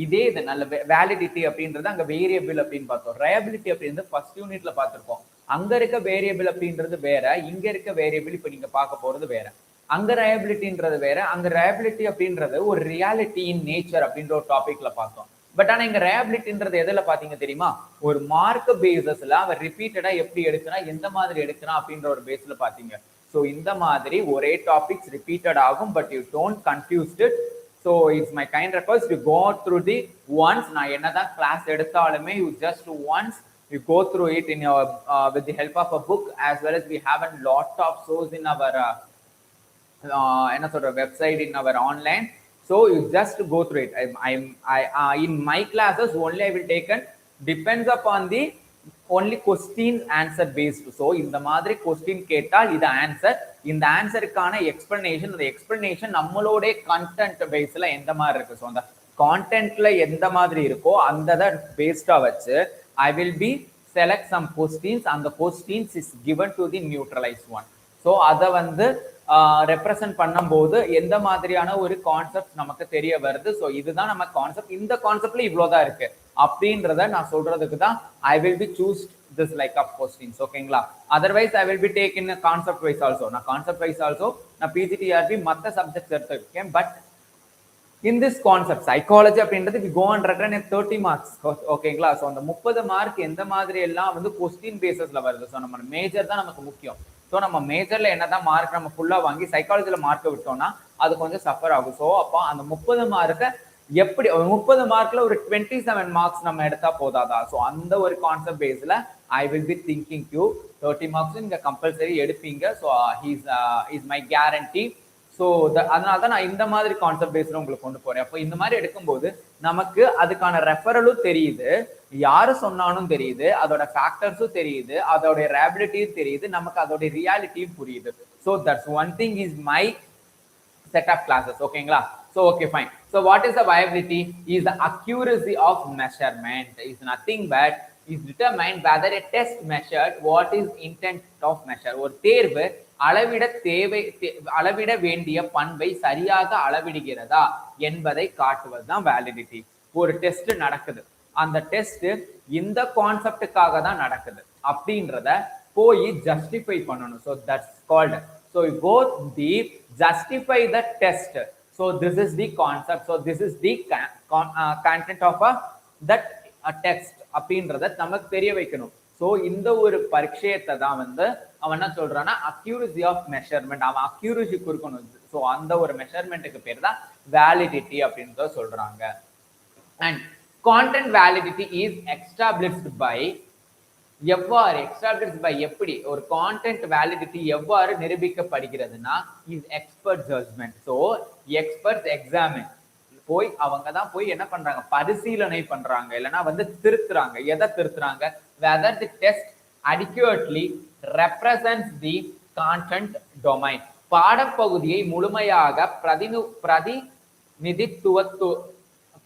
இதே இது நல்ல வேலிடிட்டி அப்படின்றது அங்க வேரியபிள் அப்படின்னு பார்த்தோம். ரயபிலிட்டி அப்படின்றது ஃபர்ஸ்ட் யூனிட்ல பார்த்திருக்கோம். அங்க இருக்க வேரியபிள் அப்படின்றது வேற, இங்க இருக்க வேரியபிள் இப்ப நீங்க பார்க்க போறது வேற. அங்க ரயபிலிட்டின்றது வேற, அங்க ரயபிலிட்டி அப்படின்றது ஒரு ரியாலிட்டி இன் நேச்சர் அப்படின்ற ஒரு டாபிக்ல பார்த்தோம். பட் ஆனா இங்க ரயபிலிட்டின்றது எதுல பாத்தீங்க தெரியுமா, ஒரு மார்க் பேசஸ்ல அவன் ரிப்பீட்டடா எப்படி எடுக்கிறான், எந்த மாதிரி எடுக்கிறான் அப்படின்ற ஒரு பேஸ்ல பாத்தீங்க. ஸோ இந்த மாதிரி ஒரே டாபிக்ஸ் ரிப்பீட்டட் ஆகும், but you don't confused it. So it's my kind request, you go through the once. நான் என்னதான் கிளாஸ் எடுத்தாலுமே you just once you go through it in your with the help of a book, as well as we have a lot of source in our website, in our online. So you just go through it. I in my classes only I will take and depends upon the only question answer based. So இந்த மாதிரி question கேட்டால் இது answer, இந்த ஆன்சருக்கான explanation, அந்த explanation நம்மளோட content பேஸ்ல எந்த மாதிரி இருக்கு, ஸோ அந்த கான்டென்ட்ல எந்த மாதிரி இருக்கோ அந்த பேஸ்டா வச்சு I will be select some questions and the questions is given to the neutralized one. So அதை ரெப்ரசன்ட் பண்ணும்போது எந்த மாதிரியான ஒரு கான்செப்ட் நமக்கு தெரிய வருது. ஸோ இதுதான் நம்ம கான்செப்ட், இந்த கான்செப்ட்ல இவ்வளோதான் இருக்கு அப்படின்றத நான் சொல்றதுக்கு தான் I will be choose this like of questions. ஓகேங்களா? Otherwise I will be taking a concept wise also. நான் கான்செப்ட் வைஸ் ஆல்சோ நான் PGTRB மற்ற சப்ஜெக்ட்ஸ் எடுத்துருக்கேன். But in this concept psychology அப்படின்றது we go and return 30 marks. ஓகேங்களா? So அந்த 30 mark எந்த மாதிரி எல்லாம் கொஸ்டின் பேசஸ்ல வருது. ஸோ நம்ம மேஜர் தான் நமக்கு முக்கியம். ஸோ நம்ம மேஜர்ல என்னதான் மார்க் நம்ம ஃபுல்லா வாங்கி சைக்காலஜில மார்க்கை விட்டோம்னா அது கொஞ்சம் சஃபர் ஆகும். ஸோ அப்போ அந்த 30 மார்க்கை எப்படி 30 மார்க்ல ஒரு 27 மார்க்ஸ் நம்ம எடுத்தா போதாதா? ஸோ அந்த ஒரு கான்செப்ட் பேஸ்ல I will be thinking you 30 marks நீங்க கம்பல்சரி எடுப்பீங்க. So is my guarantee. So அதனால தான் நான் இந்த மாதிரி கான்செப்ட் பேஸ்ல உங்களுக்கு கொண்டு போறேன். அப்போ இந்த மாதிரி எடுக்கும்போது நமக்கு அதுக்கான ரெஃபரலும் தெரியுது, யாரு சொன்னாலும் தெரியுது, அதோட ஃபேக்டர்ஸும் தெரியுது, அதோட ரேபிலிட்டியும் தெரியுது, நமக்கு அதோட ரியாலிட்டியும் புரியுது. So that's one thing is my set of classes. ஓகேங்களா? So okay fine. So what is the viability? Is the accuracy of measurement. Is nothing but is determined whether a test measured what is intent of measure. ஒரு தேர்வு அளவிட வேண்டிய பண்பை சரியாக அளவிடுகிறதா என்பதை காட்டுவதுதான் validity. ஒரு test நடக்குது, அந்த டெஸ்ட் இந்த கான்செப்டுக்காக தான் நடக்குது அப்படின்றத போய் ஜஸ்டிஃபை பண்ணணும். So that's called, so go the justify the test. So this is the concept, so this is the content of that text அப்படின்றத நமக்கு தெரிய வைக்கணும். ஸோ இந்த ஒரு பரீட்சயத்தை தான் வந்து அவன் என்ன சொல்றான்னா அக்யூரசி ஆஃப் மெஷர்மெண்ட், அவன் அக்யூரசி கொடுக்கணும். ஸோ அந்த ஒரு மெஷர்மெண்ட்டுக்கு பேர் தான் வேலிடிட்டி அப்படின்றத சொல்றாங்க. And content validity is established by, எவ்வாறு எஸ்டாப்ளிஷ்டு பை, எப்படி ஒரு கான்டென்ட் வேலிடிட்டி எவ்வாறு நிரூபிக்கப்படுகிறதுனா is expert judgement. So expert examine போய் அவங்க தான் போய் என்ன பண்றாங்க, பரிசீலனை பண்றாங்க, இல்லைன்னா வந்து திருத்துறாங்க. எதை திருத்துறாங்க? whether the test adequately represents the content domain, பாடப்பகுதியை முழுமையாக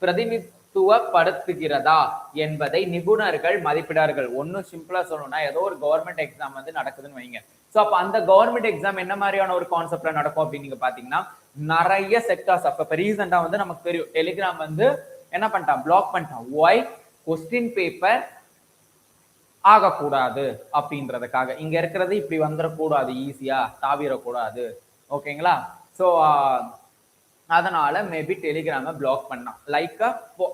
பிரதிநிதித்துவப்படுத்துகிறதா என்பதை நிபுணர்கள் மதிப்பிடார்கள். ஒன்னும் சிம்பிளா சொல்லணும்னா, ஏதோ ஒரு கவர்மெண்ட் எக்ஸாம் வந்து நடக்குதுன்னு வைங்க. ஸோ அப்ப அந்த கவர்மெண்ட் எக்ஸாம் என்ன மாதிரியான ஒரு கான்செப்ட்ல நடக்கும் அப்படின்னு நீங்க பாத்தீங்கன்னா, நிறைய செக்டார்ஸ். அப்ப ரீசெண்டா வந்து நமக்கு தெரியும், டெலிகிராம் வந்து என்ன பண்ணிட்டான், பிளாக் பண்ணிட்டான். ஒய்? கொஸ்டின் பேப்பர் ஆகக்கூடாது அப்படின்றதுக்காக. இங்க இருக்கிறது இப்படி வந்துடக்கூடாது, ஈஸியா தாவிடக்கூடாது. ஓகேங்களா? ஸோ அதனால மேபி டெலிகிராம பிளாக் பண்ணான். Like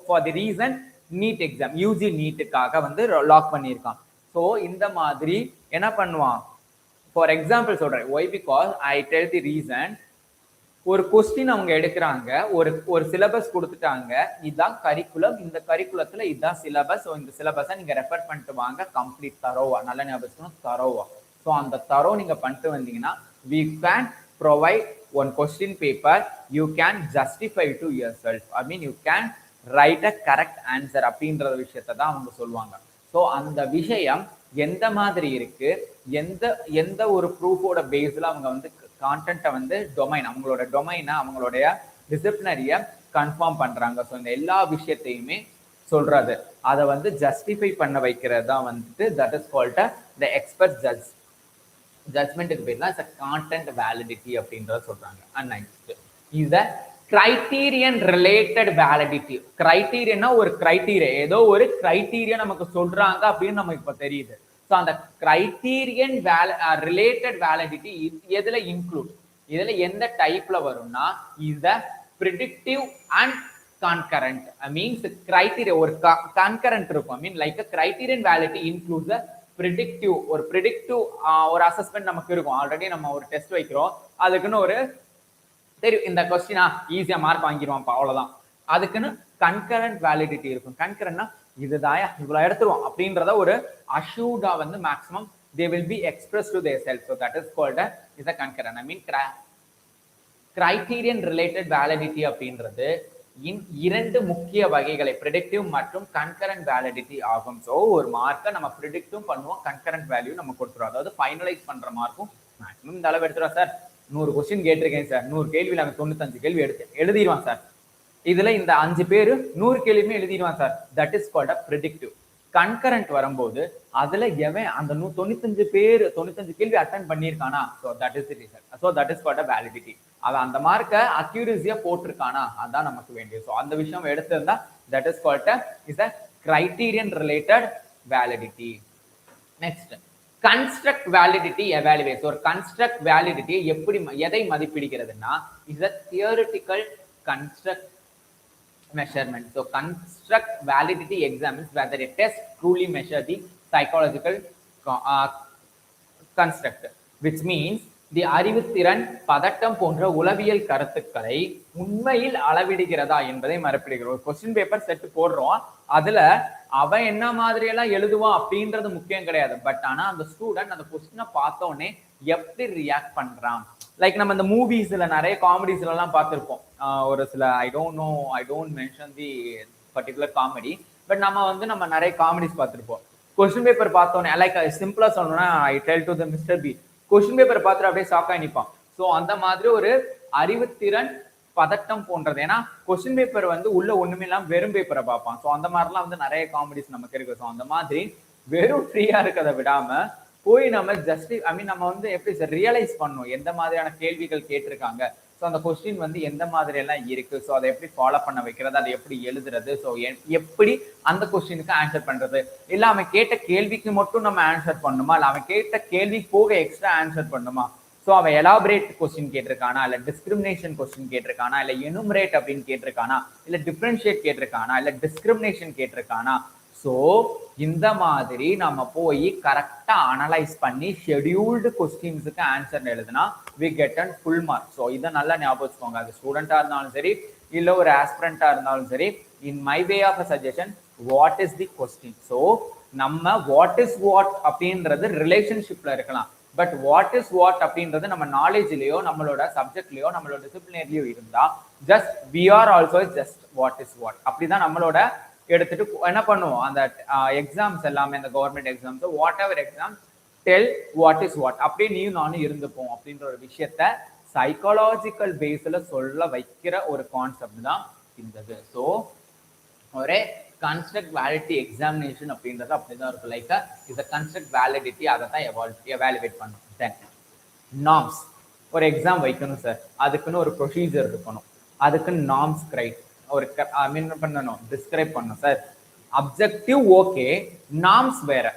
for the reason NEET exam, UG நீட்டுக்காக வந்து லாக் பண்ணியிருக்கான். ஸோ இந்த மாதிரி என்ன பண்ணுவான், ஃபார் எக்ஸாம்பிள் சொல்றேன். Why? Because I tell the reason. ஒரு கொஸ்டின் அவங்க எடுக்கிறாங்க, ஒரு சிலபஸ் கொடுத்துட்டாங்க, இதுதான் கரிக்குலம், இந்த கரிக்குலத்துல இதுதான் சிலபஸ். இந்த சிலபஸை நீங்க ரெஃபர் பண்ணிட்டு வாங்க, கம்ப்ளீட் தரோவா, நல்ல ஞாபகம் தரோவா. ஸோ அந்த தரோ நீங்க பண்ணிட்டு வந்தீங்கன்னா, we can provide one question paper, you can justify to yourself, I mean you can write a correct answer அப்படின்ற விஷயத்தை தான் அவங்க சொல்லுவாங்க. ஸோ அந்த விஷயம் எந்த மாதிரி இருக்கு, எந்த ஒரு ப்ரூஃபோட பேஸ்ல அவங்க வந்து கான்டென்ட்டை வந்து டொமைன், அவங்களோட டொமைனை, அவங்களுடைய டிசிப்ளினரியை கன்ஃபார்ம் பண்றாங்க. ஸோ இந்த எல்லா விஷயத்தையுமே சொல்றது, அதை வந்து ஜஸ்டிஃபை பண்ண வைக்கிறது தான் வந்துட்டு that is called the expert ஜட்ஜ்மெண்ட்டுக்கு பேர் தான் கான்டென்ட் வேலிடிட்டி அப்படின்றத சொல்றாங்க. And next is the criterion related validity. கிரைட்டீரியன்னா ஒரு கிரைட்டீரியா, ஏதோ ஒரு கிரைட்டீரியா நமக்கு சொல்றாங்க அப்படின்னு நமக்கு இப்போ தெரியுது. ஸோ அந்த கிரைட்டீரியன் ரிலேட்டட் வேலிடிட்டி எதுல இன்க்ளூட், இதுல எந்த டைப்ல வரும்னா is the predictive and concurrent. Means criteria ஒரு கன்கரண்ட் இருக்கும். I mean like criterion validity includes the predictive. ஒரு ப்ரிடிக்டிவ் ஒரு அசஸ்மெண்ட் நமக்கு இருக்கும். ஆல்ரெடி நம்ம ஒரு டெஸ்ட் வைக்கிறோம், அதுக்குன்னு ஒரு தெரியும், இந்த கொஸ்டினா ஈஸியா மார்க் வாங்கிடுவான்ப்பா, அவ்வளவுதான். அதுக்குன்னு கன்கரண்ட் வேலிடிட்டி இருக்கும். கன்கரண்ட்னா இதுதான் இவ்வளவு எடுத்துருவோம் அப்படின்றத ஒரு அஷூர்டா வந்து maximum they will be expressed to their self. So that is called is a concurrent. I mean criterion related validity அப்படின்றது இரண்டு முக்கிய வகைகளை, ப்ரெடிக்டிவ் மற்றும் கன்கரண்ட் வேலிடிட்டி ஆகும். ஸோ ஒரு மார்க்கை நம்ம ப்ரெடிக்டும் பண்ணுவோம், கன்கரண்ட் வேல்யூ நம்ம கொடுத்துருவோம். அதாவது ஃபைனலைஸ் பண்ற மார்க்கும் மேக்ஸிமம் இந்த அளவு எடுத்துருவோம். சார் 100 கொஸ்டின் கேட்டிருக்கேன் சார், 100 கேள்வியில் நாங்கள் 95 கேள்வி எழுதிடுவான் சார், இதுல இந்த 5 பேர் 100 கேள்வியுமே எழுதிடுவான் sir. That is called a predictive. Concurrent வரும்போது அதுல எவன் அந்த 95 கேள்வி அட்டன் பண்ணியிருக்கானா, so that is result. So that is called a validity. அவன் அந்த மார்க்கை அக்யூரசியா போட்டிருக்கானா, அதான் நமக்கு வேண்டியது. ஸோ அந்த விஷயம் எடுத்திருந்தா that is called is a criterion related validity. Next construct validity evaluate. ஒரு கன்ஸ்ட்ரக்ட் வேலிடிட்டி எதை மதிப்பிடுகிறதுனா is a theoretical construct measurement. So construct validity examines whether a test truly measure the psychological construct, which means the அறிவுத்திறன், பதட்டம் போன்ற உளவியல் கருத்துக்களை உண்மையில் அளவிடுகிறதா என்பதை மதிப்பிடுகிறோம். ஒரு கொஸ்டின் பேப்பர் செட் போடுறோம், அதுல அவன் என்ன மாதிரி எல்லாம் எழுதுவான் அப்படின்றது முக்கியம் கிடையாது. பட் ஆனா அந்த ஸ்டூடெண்ட் அந்த கொஸ்டினை பார்த்த உடனே எப்படி ரியாக்ட் பண்றான். லைக் நம்ம இந்த மூவிஸ்ல நிறைய காமெடிஸ்ல எல்லாம் பார்த்திருப்போம். ஒரு சில I don't mention the particular comedy, but நம்ம நிறைய காமெடிஸ் பார்த்திருப்போம். கொஸ்டின் பேப்பர் பார்த்தோன்னே லைக் சிம்பிளா சொல்லணும்னா I tell to the mister B, question paper பார்த்துட்டு அப்படியே ஷாக் ஆகி நிற்பான். ஸோ அந்த மாதிரி ஒரு அறிவுத்திறன் பதட்டம் போன்றது. ஏன்னா கொஸ்டின் பேப்பர் வந்து உள்ள ஒண்ணுமே இல்லாம வெறும் பேப்பரை பார்ப்பான். ஸோ அந்த மாதிரிலாம் வந்து நிறைய காமெடிஸ் நமக்கு இருக்கு. ஸோ அந்த மாதிரி வெறும் ஃப்ரீயா இருக்கிறத விடாம போய் நம்ம ஜஸ்ட் நம்ம வந்து எப்படி சார் ரியலைஸ் பண்ணணும் எந்த மாதிரியான கேள்விகள் கேட்டிருக்காங்க, ஸோ அந்த கொஸ்டின் வந்து எந்த மாதிரி எல்லாம் இருக்கு, ஸோ அதை எப்படி ஃபாலோ பண்ண வைக்கிறது, அதை எப்படி எழுதுறது, ஸோ எப்படி அந்த கொஸ்டினுக்கு ஆன்சர் பண்றது, இல்ல அவன் கேட்ட கேள்விக்கு மட்டும் நம்ம ஆன்சர் பண்ணுமா, இல்ல அவன் கேட்ட கேள்வி போக எக்ஸ்ட்ரா ஆன்சர் பண்ணுமா, ஸோ அவன் எலாபரேட் கொஸ்டின் கேட்டிருக்கானா, இல்ல டிஸ்கிரிமினேஷன் கொஸ்டின் கேட்டிருக்கானா, இல்ல எனுமரேட் அப்படின்னு கேட்டிருக்கானா, இல்ல டிஃபரன்ஷியேட் கேட்டிருக்கானா, இல்ல டிஸ்கிரிமினேஷன் கேட்டிருக்கானா. ஸோ இந்த மாதிரி நம்ம போய் கரெக்டா அனலைஸ் பண்ணி ஷெடியூல்டு கொஸ்டின்ஸுக்கு ஆன்சர் எழுதுனா we get and full mark. So இதை நல்லா ஞாபகம் வச்சுக்கோங்க. அது ஸ்டூடெண்டா இருந்தாலும் சரி, இல்ல ஒரு ஆஸ்பிரண்டா இருந்தாலும் சரி, in my way of a suggestion, what is the question. So நம்ம வாட் இஸ் வாட் அப்படின்றது ரிலேஷன்ஷிப்ல இருக்கலாம். பட் வாட் இஸ் வாட் அப்படின்றது நம்ம நாலேஜ்லயோ, நம்மளோட சப்ஜெக்ட்லயோ, நம்மளோட டிசிப்ளினரிலயோ இருந்தா just we are also just what is what. அப்படிதான் நம்மளோட எடுத்துட்டு என்ன பண்ணுவோம். அந்த எக்ஸாம்ஸ் எல்லாமே, இந்த government exams, whatever exam, tell what is what, அப்படியே நீயும் நானும் இருந்துப்போம் அப்படின்ற ஒரு விஷயத்த சைக்காலஜிக்கல் பேஸ்ல சொல்ல வைக்கிற ஒரு கான்செப்ட் தான் இருந்தது. ஸோ ஒரு கன்ஸ்ட்ரக்ட் வேலிடிட்டி எக்ஸாமினேஷன் அப்படின்றது அப்படிதான் இருக்கும். லைக் இந்த கன்ஸ்ட்ரக்ட் வேலிடிட்டி அதை தான் எவாலுவேட் பண்ணும். தென் நார்ம்ஸ், ஒரு எக்ஸாம் வைக்கணும் சார், அதுக்குன்னு ஒரு ப்ரொசீஜர் இருக்கணும், அதுக்குன்னு நார்ம்ஸ் கிரைட் ஒரு பண்ணணும், டிஸ்கிரைப் பண்ணணும் சார். அப்ஜெக்டிவ் ஓகே, நார்ம்ஸ் வேற.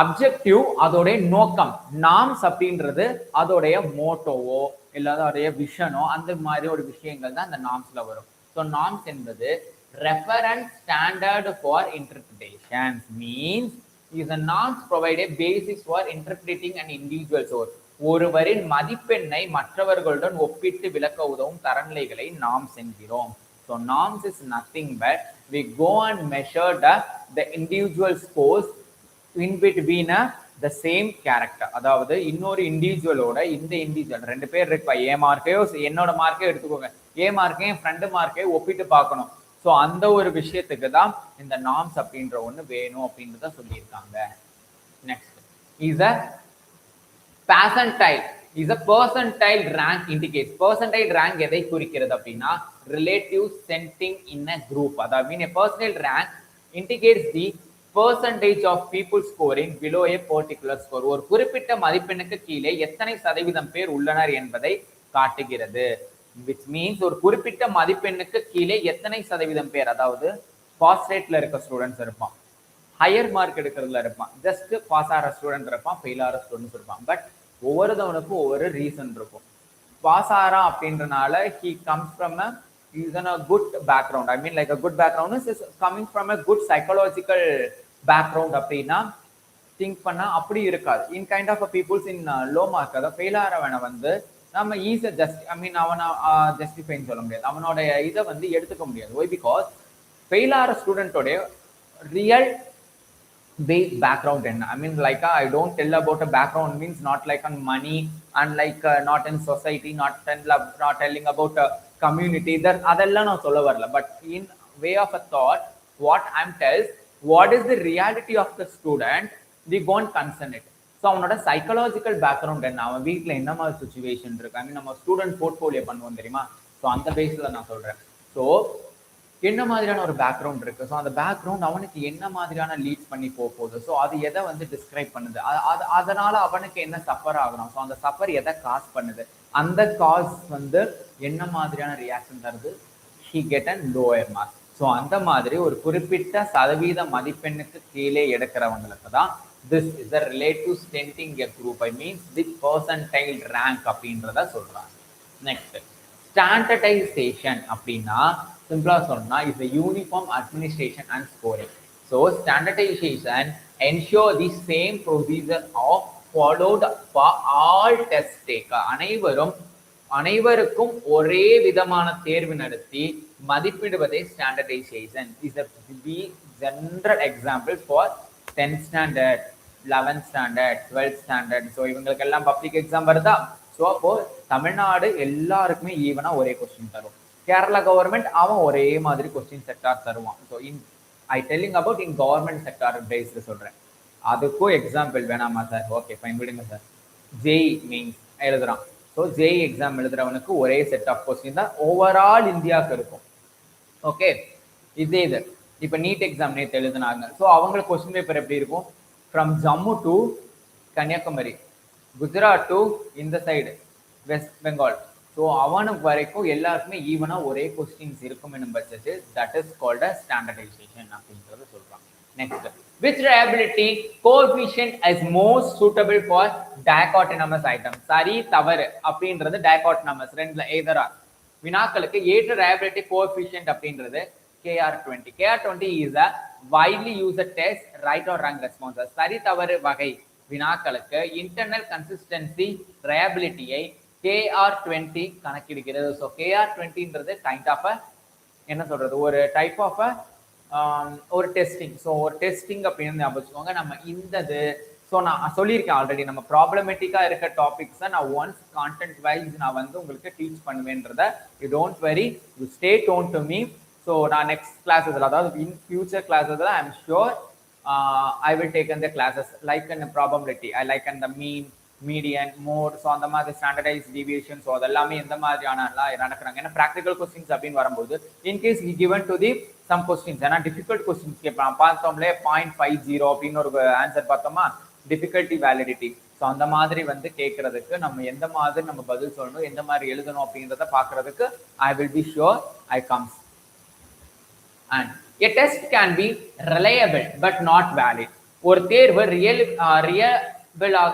அப்ஜெக்டிவ் அதோடைய நோக்கம், நார்ம்ஸ் அப்படின்றது அதோடைய மோட்டோவோ இல்ல அதோடைய விஷனோ, அந்த மாதிரி ஒரு விஷயங்கள் தான் அந்த நார்ம்ஸ்ல வரும். ஸோ நார்ம்ஸ் என்பது reference standard for interpretation, means is the norms provide a basis for interpreting an individual source. ஒருவரின் மதிப்பெண்ணை மற்றவர்களுடன் ஒப்பிட்டு விளக்க உதவும் தரநிலைகளை நார்ம்ஸ் என்கிறோம். So norms is nothing but we go and measure the individual scores in between the same character. அதாவது இன்னொரு இண்டிவிஜுவலோட இந்த இண்டிவிஜுவல் ரெண்டு பேர் இருப்பா, ஏ மார்க்கையோ என்னோட மார்க்கையோ எடுத்துக்கோங்க, ஏ மார்க்கையும் என் ஃப்ரெண்டு மார்க்கையோ ஒப்பிட்டு பார்க்கணும். ஸோ அந்த ஒரு விஷயத்துக்கு தான் இந்த நார்ம்ஸ் அப்படின்ற ஒன்று வேணும் அப்படின்றத சொல்லியிருக்காங்க. Next is a percentile. is a percentile rank indicates. percentile rank எதை குறிக்கிறது அப்படின்னா relative standing in a group. அதாவது a percentile rank indicates the percentage of people scoring below a particular score. ஒரு குறிப்பிட்ட மதிப்பெண்ணுக்கு கீழே எத்தனை சதவீதம் பேர் உள்ளனர் என்பதை காட்டுகிறது. which means ஒரு குறிப்பிட்ட மதிப்பெண்ணுக்கு கீழே எத்தனை சதவீதம் பேர், அதாவது பாஸ் ரேட்ல இருக்க ஸ்டூடெண்ட்ஸ் இருப்பான், ஹையர் மார்க் எடுக்கிறதுல இருப்பான், ஜஸ்ட் பாஸ் ஆகிற ஸ்டூடெண்ட் இருப்பான், ஃபெயில் ஆகிற ஸ்டூடெண்ட்ஸ் இருப்பான். பட் ஒவ்வொருத்தவனுக்கும் ஒவ்வொரு ரீசன் இருக்கும். பாஸ் ஆகிறான் அப்படின்றனால he comes from a is in a good background. I mean like a good background is coming from a good psychological background அப்படின்னா திங்க் பண்ணா அப்படி இருக்காது. In kind of peoples in low mark, அதாவது fail ஆகிறவனை வந்து நம்ம ஈஸியா அவனை ஜஸ்டிஃபைன்னு சொல்ல முடியாது, அவனோட இதை வந்து எடுத்துக்க முடியாது. ஒய் பிகாஸ் ஃபெயில் ஆகிற ஸ்டூடெண்டோடைய ரியல் background என்ன. like I don't tell about a background means not like on money and like not in society, not telling about a community, that அதெல்லாம் நான் சொல்ல வரல. but in way of a thought, what I'm tells what is the reality of the student, we go and concern it. So அவனோட psychological background என்ன, அவன் வீட்டில் என்ன மாதிரி சுச்சுவேஷன் இருக்கு, நம்ம ஸ்டூடெண்ட் போர்ட்ஃபோலியோ பண்ணுவோம் தெரியுமா, ஸோ அந்த பேஸில் நான் சொல்கிறேன். ஸோ என்ன மாதிரியான ஒரு பேக்ரவுண்ட் இருக்கு, ஸோ அந்த பேக்ரவுண்ட் அவனுக்கு என்ன மாதிரியான லீட் பண்ணி போகுது, ஸோ அது எதை வந்து டிஸ்கிரைப் பண்ணுது, அதனால அவனுக்கு என்ன சஃபர் ஆகணும், ஸோ அந்த சஃபர் எதை காஸ் பண்ணுது, அந்த காஸ் வந்து என்ன மாதிரியான ரியாக்ஷன் தருது, he get a lower mark. So அந்த மாதிரி ஒரு குறிப்பிட்ட சதவீத மதிப்பெண்ணுக்கு கீழே எடுக்கிறவங்களுக்கு தான் this is a relative standing a group, I means the percentile rank அப்படின்றத சொல்றாங்க. நெக்ஸ்ட் ஸ்டாண்டர்டைசேஷன் அப்படின்னா சிம்பிளா சொன்னா is a uniform administration and scoring. So standardization ensure the same procedure of followed for all test taker. அனைவருக்கும் ஒரே விதமான தேர்வு நடத்தி மதிப்பிடுவதே standardisation. is a general example for 10th standard, 11th standard, 12th standard. So இவங்களுக்கு எல்லாம் public exam வருதா, so அப்போ தமிழ்நாடு எல்லாருக்குமே ஈவனா ஒரே கொஸ்டின் தரும், கேரளா கவர்மெண்ட் அவன் ஒரே மாதிரி கொஸ்டின் செக்டார் தருவான். So I telling about in government sector பேஸ்ல சொல்றேன். அதுக்கும் எக்ஸாம்பிள் வேணாமா சார், ஓகே ஃபைன் விடுங்க சார். ஜெய் மீன்ஸ் எழுதுறான், ஸோ ஜேஇ எக்ஸாம் எழுதுறவனுக்கு ஒரே செட் ஆஃப் கொஸ்டின் தான் ஓவரால் இந்தியாவுக்கு இருக்கும். ஓகே, இது இப்போ நீட் எக்ஸாம் நேற்று எழுதுனாங்க. ஸோ அவங்களுக்கு கொஸ்டின் பேப்பர் எப்படி இருக்கும்? From Jammu to Kanyakumari, Gujarat to இந்த சைடு வெஸ்ட் பெங்கால், ஸோ அவனுக்கு வரைக்கும் எல்லாருக்குமே ஈவனாக ஒரே கொஸ்டின்ஸ் இருக்கும் என்னும் பட்சத்து that is called a standardisation அப்படின்றத சொல்றாங்க. Next, which reliability coefficient is most suitable for dichotomous items? சரி தவறு அப்படின்றது dichotomous ரெண்டுல எதரா வினாக்களுக்கு ஏற்ற reliability coefficient அப்படின்றது KR20. KR20 is a widely used test right or wrong responses. சரி தவறு வகை வினாக்களுக்கு இன்டர்னல் கன்சிஸ்டன்சி reliability-ஐ KR20 கணக்கிடுகிறது. ஸோ KR20ன்றது கைண்ட் ஆஃப் என்ன சொல்றது, ஒரு டைப் ஆஃப் ஒரு டெஸ்டிங். ஸோ ஒரு டெஸ்டிங் அப்படின்னு ஞாபகம் வச்சுக்கோங்க. நம்ம இந்தது ஸோ நான் சொல்லியிருக்கேன் ஆல்ரெடி, நம்ம ப்ராப்ளமேட்டிக்காக இருக்க டாபிக்ஸை நான் ஒன்ஸ் கான்டென்ட் வைஸ் நான் வந்து உங்களுக்கு டீச் பண்ணுவேன்றத you don't worry, you stay tuned to me. So நான் நெக்ஸ்ட் கிளாஸஸில், அதாவது இன் ஃபியூச்சர் கிளாஸஸில் I am sure I will take இந்த classes like and probability, I like and the mean, median, mode, so அந்த மாதிரி standardise deviation, so அதெல்லாமே எந்த மாதிரியான நடக்கிறாங்க. ஏன்னா ப்ராக்டிகல் கொஸ்டின்ஸ் அப்படின்னு வரும்போது in case given to the some questions, ஏன்னா டிஃபிகல்ட் கொஸ்டின்ஸ் கேட்பான். பார்த்தோம்லே 0.50 அப்படின்னு ஒரு ஆன்சர் பார்த்தோமா, டிஃபிகல்ட்டி வேலிடிட்டி. ஸோ அந்த மாதிரி வந்து கேட்கறதுக்கு நம்ம எந்த மாதிரி நம்ம பதில் சொல்லணும், எந்த மாதிரி எழுதணும் அப்படின்றத பார்க்கறதுக்கு ஐ will B sure I comes. And a test can be reliable but not valid. ஒரு தேர்வு ரியபிளாக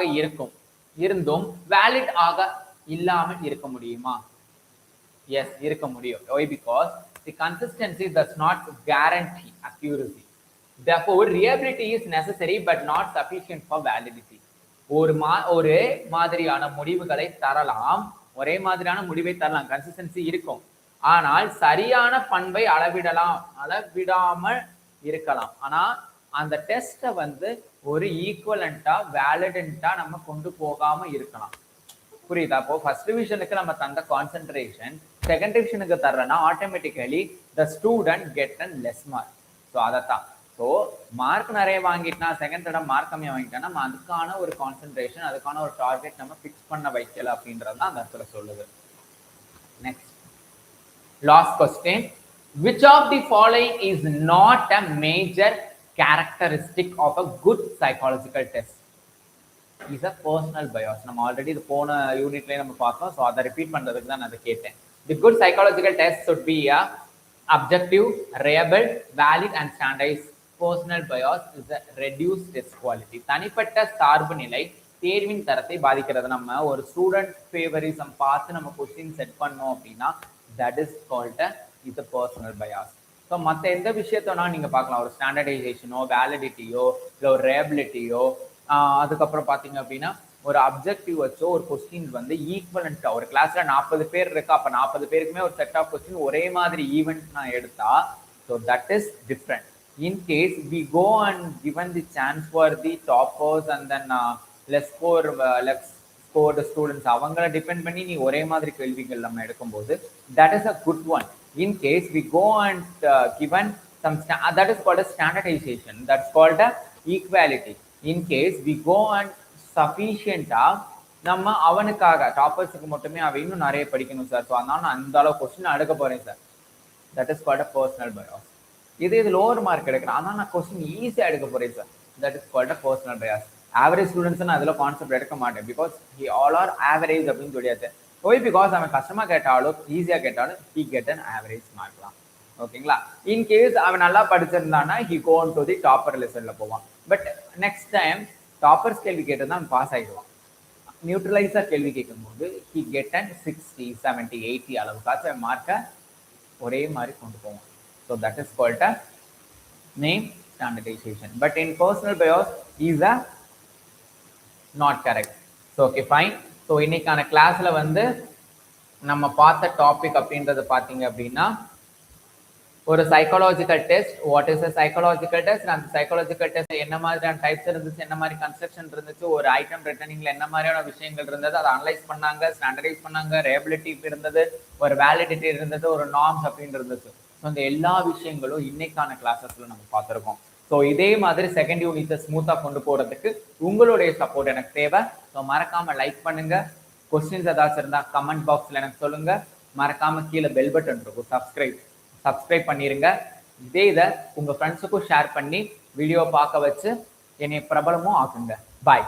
இருந்தும் வேலிட் ஆக இல்லாமல் இருக்க முடியுமா? எஸ், இருக்க முடியும். Why? Because the consistency does not guarantee accuracy. Therefore, reliability is necessary but not sufficient for validity. ஒரே மாதிரியான முடிவுகளை தரலாம், ஒரே மாதிரியான முடிவை தரலாம், கன்சிஸ்டன்சி இருக்கும், ஆனால் சரியான பண்பை அளவிடாமல் இருக்கலாம். ஆனா அந்த டெஸ்ட்டை வந்து ஒரு ஈக்குவலண்டா வேலிடண்டா நம்ம கொண்டு போகாம இருக்கலாம். புரியுதா? அப்போ ஃபர்ஸ்ட் டிவிஷனுக்கு நம்ம தந்த கான்சென்ட்ரேஷன் செகண்ட் டிவிஷனுக்கு தர்றேன்னா automatically the student get and less mark. So அதைத்தான், ஸோ மார்க் நிறைய வாங்கிட்டா செகண்ட் இடம் மார்க் கம்மியாக வாங்கிட்டா நம்ம அதுக்கான ஒரு கான்சென்ட்ரேஷன், அதுக்கான ஒரு டார்கெட் நம்ம ஃபிக்ஸ் பண்ண வைக்கல அப்படின்றது தான் அந்த இடத்துல சொல்லுது. Next, last question, which of the following is not a major characteristic of a good psychological test? Is a personal bias. நம்ம ஆல்ரெடி இது போன யூனிட்லயே நம்ம பார்த்தோம். ஸோ அதை ரிப்பீட் பண்றதுக்கு தான் நான் அதை கேட்டேன். The good psychological test should be a objective, reliable, valid and standardized. Personal bias is a reduced test quality. தனிப்பட்ட சார்பு நிலை தேர்வின் தரத்தை பாதிக்கிறது. நம்ம ஒரு ஸ்டூடெண்ட் ஃபேவரிசம் பார்த்து நம்ம கொஸ்டின் செட் பண்ணோம் அப்படின்னா that is called is a personal bias. So மற்ற எந்த விஷயத்தோனா நீங்க பார்க்கலாம், ஒரு ஸ்டாண்டர்டைசேஷனோ வேலிடிட்டியோ இல்லை ஒரு ரேபிலிட்டியோ, அதுக்கப்புறம் பார்த்தீங்க அப்படின்னா ஒரு அப்ஜெக்டிவ் வச்சோ ஒரு கொஸ்டின் வந்து ஈக்குவலண்டா, ஒரு கிளாஸ்ல 40 பேர் இருக்கா, அப்போ 40 பேருக்குமே ஒரு செட் ஆஃப் கொஸ்டின் ஒரே மாதிரி ஈவெண்ட் நான் எடுத்தா, so that is different. In case we go and given the chance for the toppers and then less scored students, அவங்கள டிபெண்ட் பண்ணி நீ ஒரே மாதிரி கேள்விகள் நம்ம எடுக்கும்போது that is a good one. In case we go and given some that is called a standardization, that's called a equality. In case we go and sufficient-ஆ நம்ம அவனுக்காக டாப்பர்ஸுக்கு மட்டுமே அவன் இன்னும் நிறைய படிக்கணும் சார், ஸோ அதனால நான் அந்த அளவு கொஸ்டின் எடுக்க போறேன் sir, that is called a personal bias. இது லோவர் மார்க் எடுக்கிறேன், ஆனால் நான் கொஸ்டின் ஈஸியாக எடுக்க போறேன் sir, that is called a personal bias. Average students நான் அதில் கான்செப்ட் எடுக்க மாட்டேன், because he all are average அப்படின்னு சொல்லியாச்சு. ஒய் பிகாஸ் அவன் கஷ்டமாக கேட்டாலும் ஈஸியாக கேட்டாலும் he get an average mark தான். ஓகேங்களா? இன்கேஸ் அவன் நல்லா படிச்சிருந்தானா he gonna to the topper லெசன்ல போவான். பட் நெக்ஸ்ட் டைம் டாப்பர்ஸ் கேள்வி கேட்டதான் அவன் பாஸ் ஆகிடுவான். நியூட்ரலைஸா கேள்வி கேட்கும்போது ஹி கெட் அண்ட் 60, 70, 80 அளவுக்காச்சும் மார்க்கை ஒரே மாதிரி கொண்டு போவான். So that is called a name standardisation. But in personal bias is a not correct. So okay fine. So இன்னைக்கான கிளாஸ்ல வந்து நம்ம பார்த்த டாபிக் அப்படின்றத பார்த்தீங்க அப்படின்னா ஒரு psychological test. What is a psychological test? அந்த சைக்காலஜிக்கல் டெஸ்ட் என்ன மாதிரியான டைப்ஸ் இருந்துச்சு, என்ன மாதிரி கன்ஸ்ட்ரக்ஷன் இருந்துச்சு, ஒரு ஐட்டம் ரிட்டர்னிங்ல என்ன மாதிரியான விஷயங்கள் இருந்தது, அதை அனலைஸ் பண்ணாங்க, ஸ்டாண்டர்டைஸ் பண்ணாங்க, ரேபிலிட்டி இருந்தது, ஒரு வேலிடிட்டி இருந்தது, ஒரு நார்ம்ஸ் அப்படின்னு இருந்துச்சு. ஸோ இந்த எல்லா விஷயங்களும் இன்னைக்கான கிளாஸஸ்ல நம்ம பார்த்துருக்கோம். ஸோ இதே மாதிரி செகண்ட் யூனிட்டை ஸ்மூத்தாக கொண்டு போறதுக்கு உங்களுடைய சப்போர்ட் எனக்கு தேவை. ஸோ மறக்காம லைக் பண்ணுங்க, கொஸ்டின்ஸ் ஏதாச்சும் இருந்தா கமெண்ட் பாக்ஸ்ல எனக்கு சொல்லுங்க. மறக்காம கீழே பெல் பட்டன் இருக்கும், சப்ஸ்கிரைப் பண்ணிருங்க. இதை உங்க ஃப்ரெண்ட்ஸுக்கும் ஷேர் பண்ணி வீடியோ பார்க்க வச்சு என்னை பிரபலமும் ஆக்குங்க. பாய்.